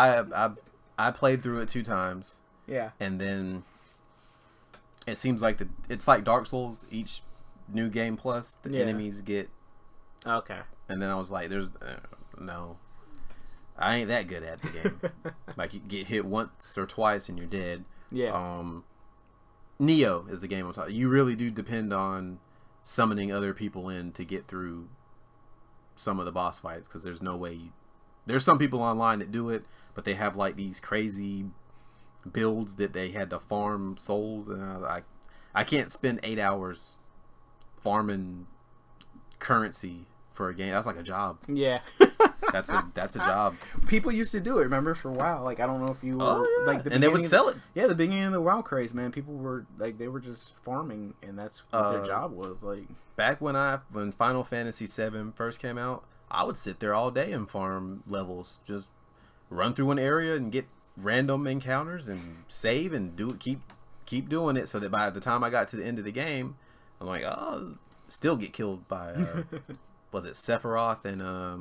I played through it 2 times. Yeah. And then it seems like it's like Dark Souls. Each new game plus the enemies get. Okay. And then I was like, "There's no, I ain't that good at the game. Like you get hit once or twice and you're dead." Yeah. Neo is the game I'm talking. You really do depend on summoning other people in to get through some of the boss fights because there's no way. There's some people online that do it, but they have like these crazy builds that they had to farm souls, and I can't spend 8 hours farming currency for a game. That's like a job. Yeah. That's a job. People used to do it, remember, for WoW. Like, I don't know if you were like and they would sell it. Yeah, the beginning of the WoW craze, man. People were like, they were just farming, and that's what their job was. Like, back when Final Fantasy VII first came out, I would sit there all day and farm levels, just run through an area and get random encounters and save and keep doing it, so that by the time I got to the end of the game, I'm like, oh, still get killed by was it Sephiroth and I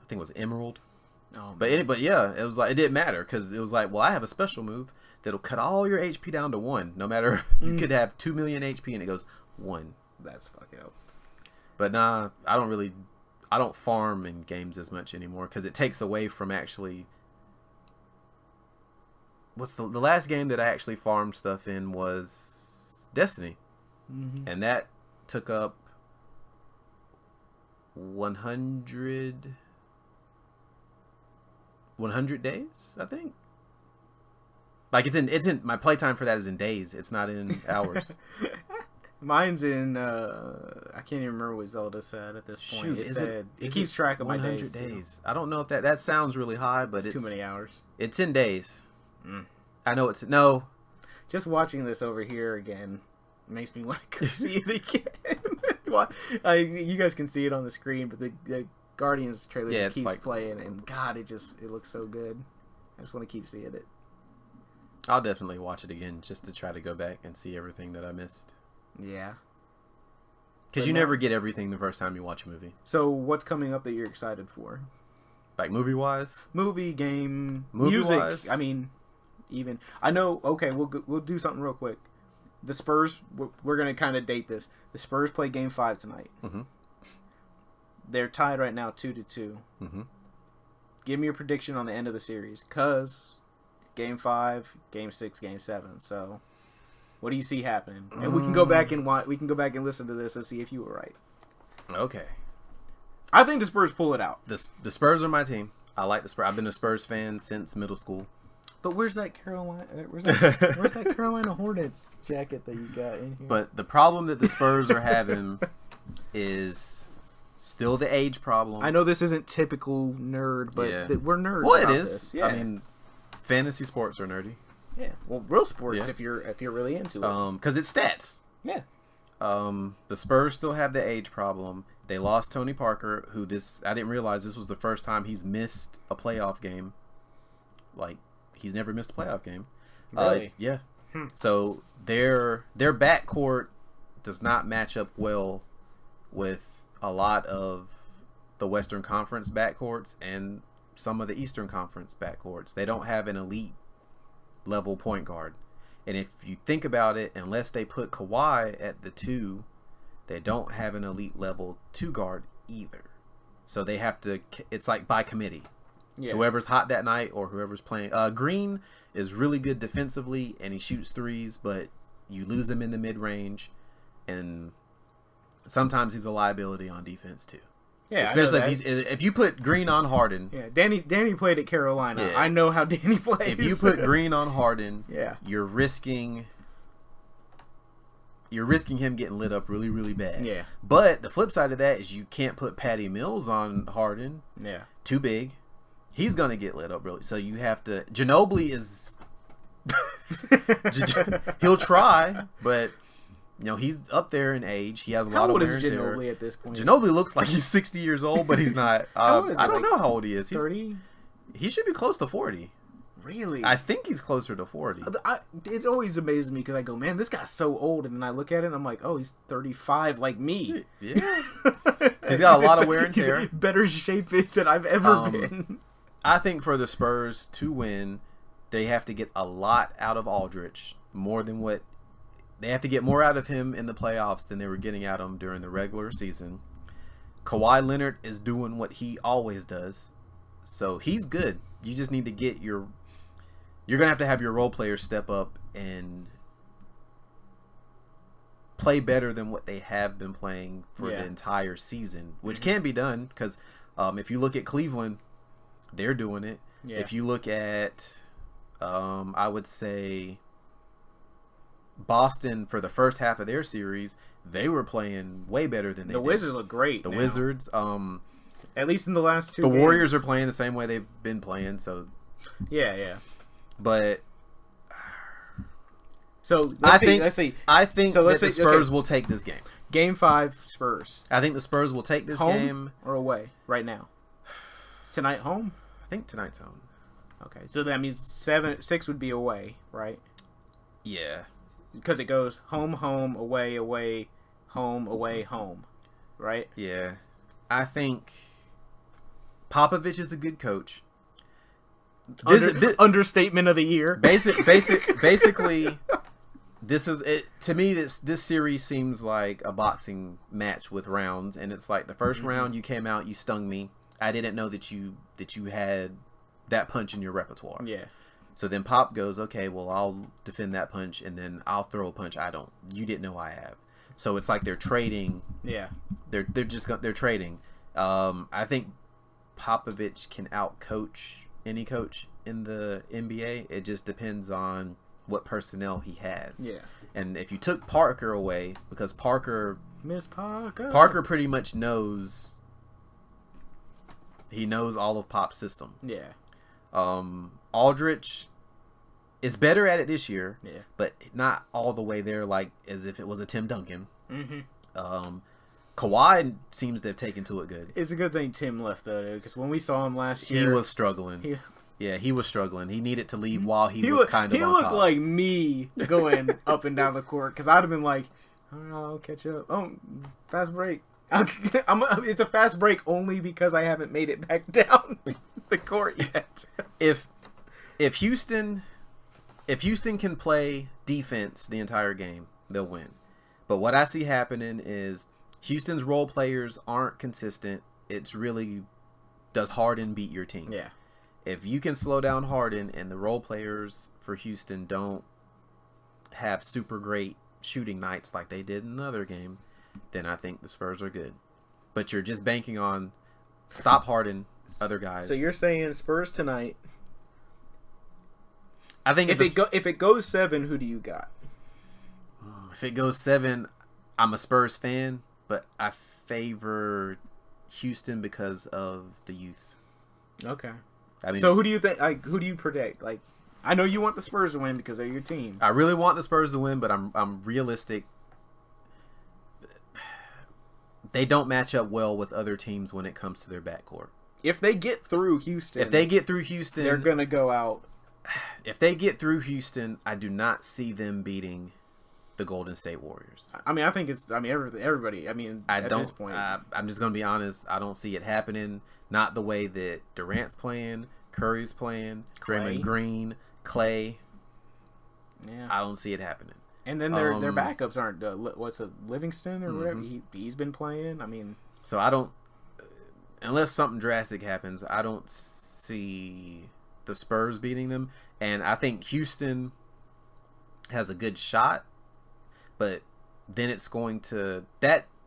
think it was Emerald. oh, But yeah, it was like it didn't matter because it was like, well, I have a special move that'll cut all your HP down to 1. No matter you could have 2 million HP and it goes 1. that's fucking up. But nah, I don't farm in games as much anymore because it takes away from actually. What's the last game that I actually farmed stuff in was Destiny, and that took up 100 days, I think. Like it's in my playtime for that is in days. It's not in hours. Mine's in I can't even remember what Zelda said at this point. Shoot, it keeps track of my 100 days. I don't know if that sounds really high, but it's too many hours. It's in days. I know it's no. Just watching this over here again makes me want to go see it again. You guys can see it on the screen, but the Guardians trailer just keeps playing, and God, it looks so good. I just want to keep seeing it. I'll definitely watch it again just to try to go back and see everything that I missed. Yeah. Because you never get everything the first time you watch a movie. So what's coming up that you're excited for? Like movie-wise? Movie, game, Movie-wise? music. I mean, even. I know, okay, we'll do something real quick. The Spurs, we're going to kind of date this. The Spurs play Game 5 tonight. Mm-hmm. They're tied right now 2-2. Mm-hmm. Give me your prediction on the end of the series. Because Game 5, Game 6, Game 7. So, what do you see happening? And we can go back and listen to this and see if you were right. Okay. I think the Spurs pull it out. The Spurs are my team. I like the Spurs. I've been a Spurs fan since middle school. But where's that Carolina Hornets jacket that you got in here? But the problem that the Spurs are having is still the age problem. I know this isn't typical nerd, but we're nerds. Well, about it is. This. Yeah. I mean, fantasy sports are nerdy. Yeah. Well, real sports if you're really into it. Because it's stats. Yeah. The Spurs still have the age problem. They lost Tony Parker, who I didn't realize this was the first time he's missed a playoff game. Like, he's never missed a playoff game. Really? Yeah. So their backcourt does not match up well with a lot of the Western Conference backcourts and some of the Eastern Conference backcourts. They don't have an elite level point guard. And if you think about it, unless they put Kawhi at the 2, they don't have an elite level 2 guard either. So they have to, it's like by committee. Yeah. Whoever's hot that night or whoever's playing. Green is really good defensively and he shoots threes, but you lose him in the mid-range. And sometimes he's a liability on defense too. Yeah, especially if you put Green on Harden. Yeah, Danny played at Carolina. Yeah. I know how Danny plays. If you put Green on Harden, yeah, you're risking him getting lit up really, really bad. Yeah. But the flip side of that is you can't put Patty Mills on Harden. Yeah. Too big. He's gonna get lit up really. So you have to. Ginobili is. He'll try, but. You know, he's up there in age. He has a lot of wear and tear. How old is Ginobili at this point? Ginobili looks like he's 60 years old, but he's not. I don't know how old he is. 30? He should be close to 40. Really? I think he's closer to 40. It always amazes me because I go, man, this guy's so old. And then I look at it and I'm like, oh, he's 35 like me. Yeah. He's got a lot of wear and tear. He's in better shape than I've ever been. I think for the Spurs to win, they have to get a lot out of Aldridge. More than what... They have to get more out of him in the playoffs than they were getting out of him during the regular season. Kawhi Leonard is doing what he always does. So he's good. You just need to get your... You're going to have your role players step up and play better than what they have been playing for the entire season, which can be done because if you look at Cleveland, they're doing it. Yeah. If you look at, I would say... Boston for the first half of their series, they were playing way better than they did. The Wizards look great. The Wizards, at least in the last 2 the games. Warriors are playing the same way they've been playing. So, yeah. But so let's see. I think that the Spurs will take this game. Game 5, Spurs. I think the Spurs will take this game. Or away right now. Tonight home. I think tonight's home. Okay, so that means 6 would be away, right? Yeah. Because it goes home, home, away, away, home, away, home, right? Yeah. I think Popovich is a good coach. Understatement of the year. Basically, this is it. To me, this series seems like a boxing match with rounds, and it's like the first round you came out, you stung me. I didn't know that you had that punch in your repertoire. Yeah. So then Pop goes, okay, well, I'll defend that punch, and then I'll throw a punch you didn't know I have. So it's like they're trading. Yeah. They're trading. I think Popovich can outcoach any coach in the NBA. It just depends on what personnel he has. Yeah. And if you took Parker away, because Parker pretty much knows. He knows all of Pop's system. Yeah. Aldridge is better at it this year, but not all the way there, like as if it was a Tim Duncan. Mm-hmm. Kawhi seems to have taken to it good. It's a good thing Tim left though, because when we saw him last year, he was struggling. He was struggling. He needed to leave while he was kind of. He looked like me going up and down the court because I'd have been like, I don't know, I'll catch up. Oh, fast break. It's a fast break only because I haven't made it back down the court yet. If Houston can play defense the entire game, they'll win. But what I see happening is Houston's role players aren't consistent. It's really, does Harden beat your team? Yeah. If you can slow down Harden and the role players for Houston don't have super great shooting nights like they did in the other game, then I think the Spurs are good. But you're just banking on stop Harden, other guys. So you're saying Spurs tonight. I think if it goes 7, who do you got? If it goes 7, I'm a Spurs fan, but I favor Houston because of the youth. Okay. I mean, so who do you think? Who do you predict? Like, I know you want the Spurs to win because they're your team. I really want the Spurs to win, but I'm realistic. They don't match up well with other teams when it comes to their backcourt. If they get through Houston, they're gonna go out. If they get through Houston, I do not see them beating the Golden State Warriors. I mean, I think it's. I mean, everybody. I mean, at this point, I'm just gonna be honest. I don't see it happening. Not the way that Durant's playing, Curry's playing, Draymond Green, Clay. Yeah, I don't see it happening. And then their backups aren't. What's a Livingston or whatever? He's been playing. I mean, so I don't. Unless something drastic happens, I don't see the Spurs beating them. And I think Houston has a good shot, but then it's going to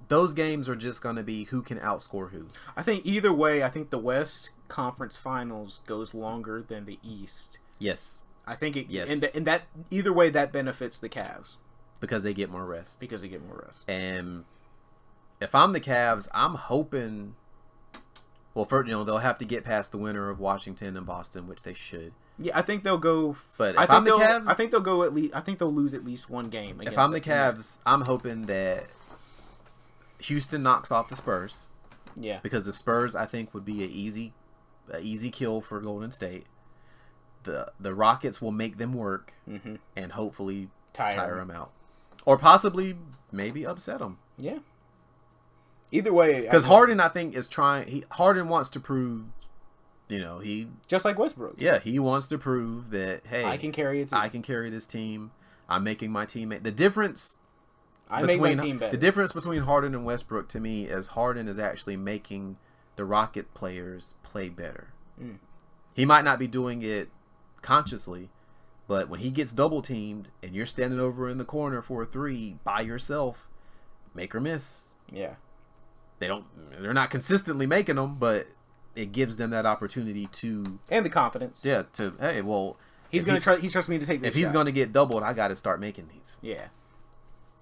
those games are just going to be who can outscore who. I think either way, I think the West Conference Finals goes longer than the East. Yes. I think it. Yes. And that either way that benefits the Cavs because they get more rest. And if I'm the Cavs, I'm hoping. Well, first, they'll have to get past the winner of Washington and Boston, which they should. Yeah, I think they'll go. But if I'm the Cavs, I think they'll go at least. I think they'll lose at least one game. If I'm the Cavs, I'm hoping that Houston knocks off the Spurs. Yeah, because the Spurs, I think, would be an easy kill for Golden State. The Rockets will make them work and hopefully tire them out, or possibly maybe upset them. Yeah. Either way, because Harden, I think, is trying. Harden wants to prove, he just like Westbrook. Yeah, he wants to prove that I can carry it. I can carry this team. I'm making my teammate. The difference. Make my team better. The difference between Harden and Westbrook to me is Harden is actually making the Rocket players play better. He might not be doing it consciously, but when he gets double teamed and you're standing over in the corner for a three by yourself, make or miss. Yeah. They're not consistently making them, but it gives them that opportunity to and the confidence. Yeah, he trusts me to take this. If he's going to get doubled, I got to start making these. Yeah.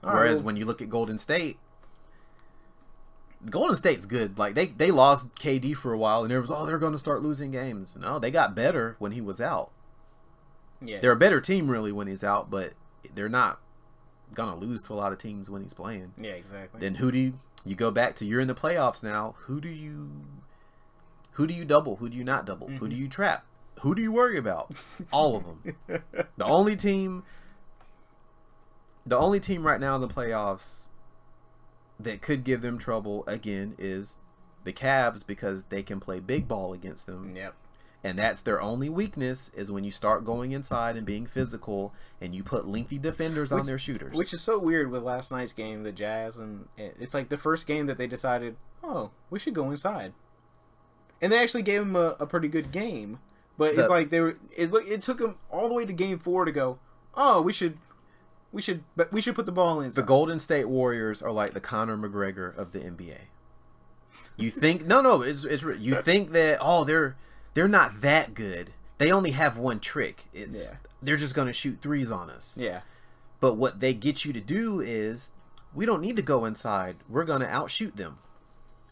Whereas when you look at Golden State's good. Like they lost KD for a while, and there was they're going to start losing games. No, they got better when he was out. Yeah, they're a better team really when he's out, but they're not gonna lose to a lot of teams when he's playing. Yeah, exactly. Then who do you go back to? You're in the playoffs now. Who do you double? Who do you not double? Who do you trap? Who do you worry about? All of them. The only team right now in the playoffs that could give them trouble again is the Cavs because they can play big ball against them. Yep. And that's their only weakness is when you start going inside and being physical and you put lengthy defenders on their shooters. Which is so weird with last night's game, the Jazz, and it's like the first game that they decided, we should go inside. And they actually gave them a pretty good game. But it's like it took them all the way to game 4 to go, we should put the ball inside. The Golden State Warriors are like the Conor McGregor of the NBA. You think it's you think that they're not that good. They only have one trick. They're just going to shoot threes on us. Yeah. But what they get you to do is we don't need to go inside. We're going to outshoot them.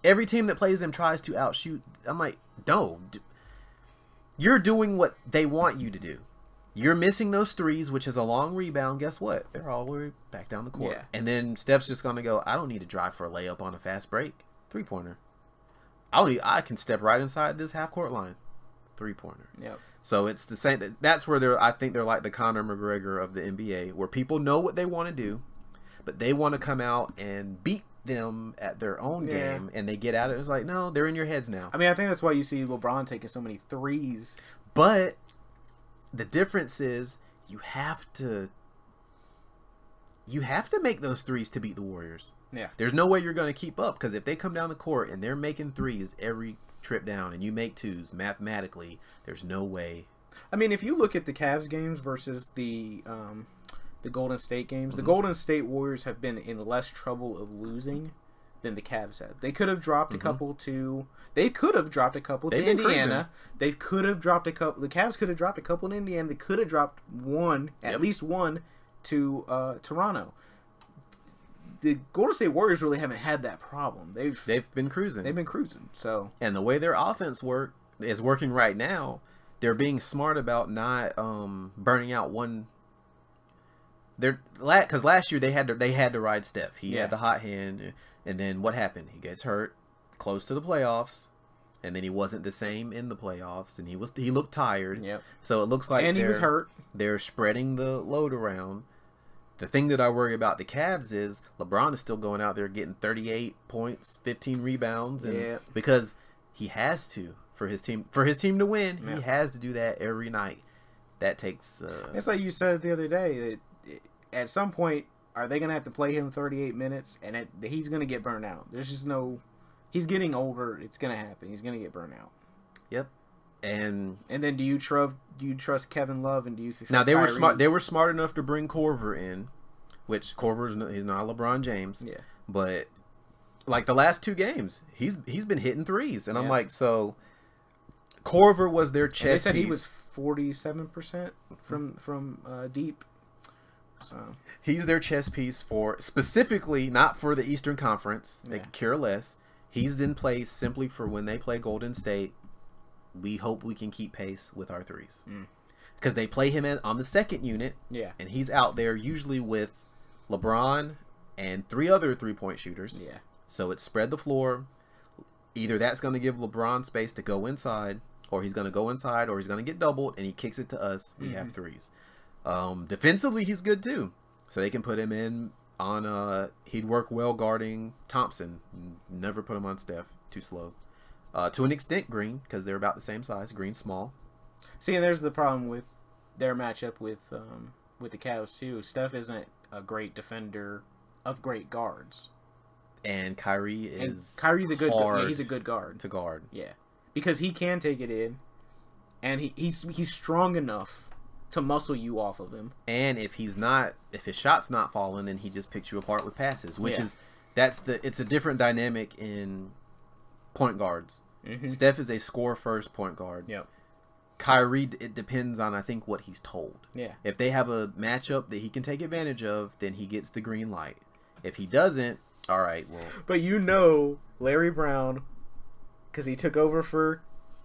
Every team that plays them tries to outshoot. I'm like, no. You're doing what they want you to do. You're missing those threes, which is a long rebound. Guess what? They're all the way back down the court. Yeah. And then Steph's just going to go, I don't need to drive for a layup on a fast break. 3-pointer. I can step right inside this half-court line. 3-pointer. Yep. So it's the same. That's where I think they're like the Conor McGregor of the NBA, where people know what they want to do, but they want to come out and beat them at their own game, and they get at it. It's like, no, they're in your heads now. I mean, I think that's why you see LeBron taking so many threes. But the difference is you have to make those threes to beat the Warriors. Yeah. There's no way you're going to keep up, because if they come down the court and they're making threes every trip down and you make twos, mathematically, there's no way. I mean, if you look at the Cavs games versus the Golden State games, the Golden State Warriors have been in less trouble of losing than the Cavs had. They could have dropped a couple to Indiana. Cruising. They could have dropped a couple. The Cavs could have dropped a couple in Indiana. They could have dropped one, at least one, to Toronto. The Golden State Warriors really haven't had that problem. They've been cruising. So, and the way their offense is working right now, they're being smart about not burning out one. Because last year they had to ride Steph. He had the hot hand, and then what happened? He gets hurt close to the playoffs, and then he wasn't the same in the playoffs, and he looked tired. Yep. So it looks like he was hurt. They're spreading the load around. The thing that I worry about the Cavs is LeBron is still going out there getting 38 points, 15 rebounds, and because he has to for his team to win. Yeah. He has to do that every night. That takes. It's like you said the other day. At some point, are they going to have to play him 38 minutes, and he's going to get burned out? There's just no. He's getting older. It's going to happen. He's going to get burned out. Yep. And then do you trust Kevin Love, and do you trust now they Kyrie? were smart. They were smart enough to bring Korver in, which Korver's he's not LeBron James. Yeah. But like the last 2 games, he's been hitting threes, and I'm like, so Korver was their chess. And they said piece. He was 47% from deep. So he's their chess piece for specifically not for the Eastern Conference. They could care less. He's in place simply for when they play Golden State. We hope we can keep pace with our threes. Because they play him on the second unit. Yeah. And he's out there usually with LeBron and 3 other 3-point shooters. Yeah. So it's spread the floor. Either that's going to give LeBron space to go inside, or he's going to go inside, or he's going to get doubled, and he kicks it to us. We have threes. Defensively, he's good too. So they can put him in on, he'd work well guarding Thompson. Never put him on Steph. Too slow. To an extent, Green, because they're about the same size. Green's small. See, and there's the problem with their matchup with the Cavs too. Steph isn't a great defender of great guards, and Kyrie's a good he's a good guard to guard. Yeah, because he can take it in, and he's strong enough to muscle you off of him. And if his shot's not falling, then he just picks you apart with passes, which is it's a different dynamic in point guards. Steph is a score first point guard. Yep. Kyrie, it depends on, I think, what he's told. Yeah. If they have a matchup that he can take advantage of, then he gets the green light. If he doesn't, all right, well. But Larry Brown, because he took over for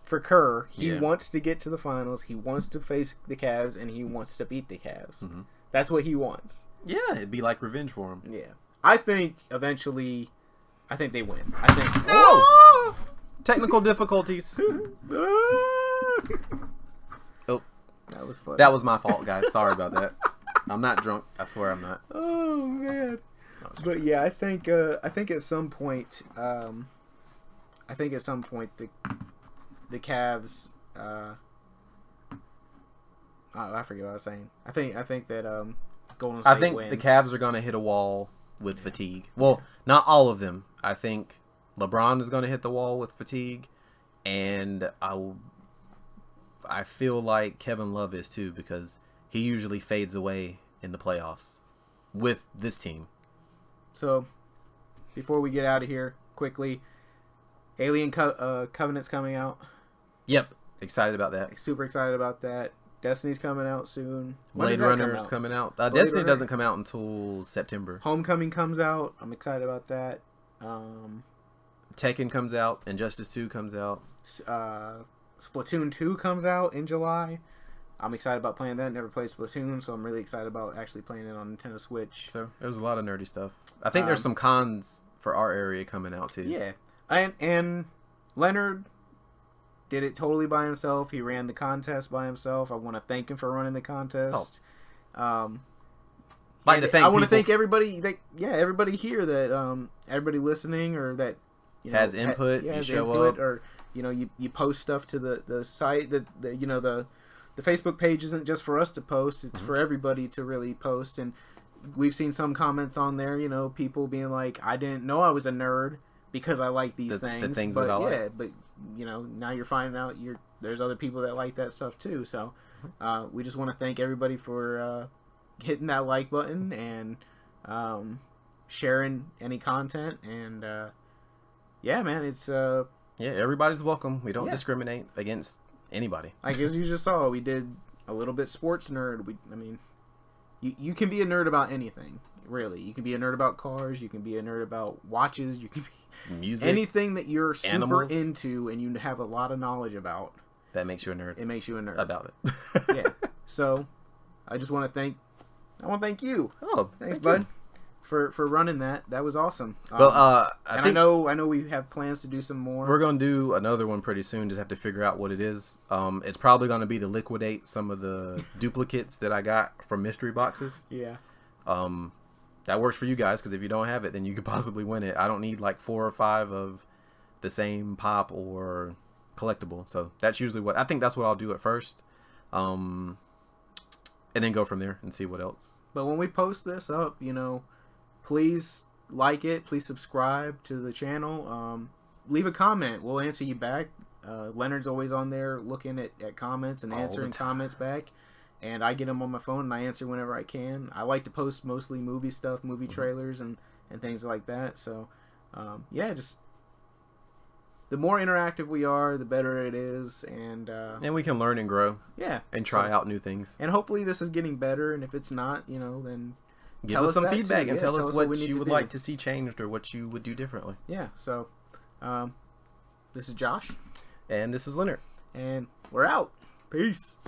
Kerr, he wants to get to the finals. He wants to face the Cavs, and he wants to beat the Cavs. That's what he wants. Yeah, it'd be like revenge for him. Yeah. I think eventually, they win. I think. No! Technical difficulties. Oh, that was funny. That was my fault, guys. Sorry about that. I'm not drunk. I swear I'm not. Oh man. But yeah, I think at some point, the Cavs. I forget what I was saying. I think that Golden State wins. The Cavs are gonna hit a wall with fatigue. Well, not all of them. I think LeBron is gonna hit the wall with fatigue, and I feel like Kevin Love is too, because he usually fades away in the playoffs with this team. So, before we get out of here, quickly, Alien Covenant's coming out. Yep, excited about that. Super excited about that. Destiny's coming out soon. Blade Runner's coming out. Destiny Runner doesn't come out until September. Homecoming comes out. I'm excited about that. Tekken comes out. Injustice 2 comes out. Splatoon 2 comes out in July. I'm excited about playing that. Never played Splatoon, so I'm really excited about actually playing it on Nintendo Switch. So there's a lot of nerdy stuff. I think there's some cons for our area coming out too. Yeah, and Leonard did it totally by himself. He ran the contest by himself. I want to thank him for running the contest. I want to thank everybody. Everybody here that everybody listening or that has input. You show up, or you post stuff to the site. The Facebook page isn't just for us to post; it's for everybody to really post. And we've seen some comments on there. People being like, "I didn't know I was a nerd because I like these things." The things but that I like. But now you're finding out there's other people that like that stuff too. So we just want to thank everybody for hitting that like button and sharing any content. And man, it's everybody's welcome. We don't discriminate against anybody. Like as you just saw, we did a little bit sports nerd. You can be a nerd about anything, really. You can be a nerd about cars. You can be a nerd about watches. You can be music, anything that you're super animals. into and you have a lot of knowledge about. That makes you a nerd. It makes you a nerd about it. Yeah. So I just want to thank you. Oh, thanks, bud. For running that. That was awesome. Well, I know we have plans to do some more. We're going to do another one pretty soon. Just have to figure out what it is. It's probably going to be to liquidate some of the duplicates that I got from mystery boxes. Yeah. That works for you guys, because if you don't have it, then you could possibly win it. I don't need like 4 or 5 of the same pop or collectible. So that's usually what I think. That's what I'll do at first, and then go from there and see what else. But when we post this up, please like it. Please subscribe to the channel. Leave a comment. We'll answer you back. Leonard's always on there looking at comments and answering comments back. And I get them on my phone and I answer whenever I can. I like to post mostly movie stuff, movie trailers, and things like that. So, just the more interactive we are, the better it is. And we can learn and grow. Yeah. And try out new things. And hopefully this is getting better. And if it's not, then give us some feedback and tell us what you would like to see changed or what you would do differently. Yeah. So, this is Josh. And this is Leonard. And we're out. Peace.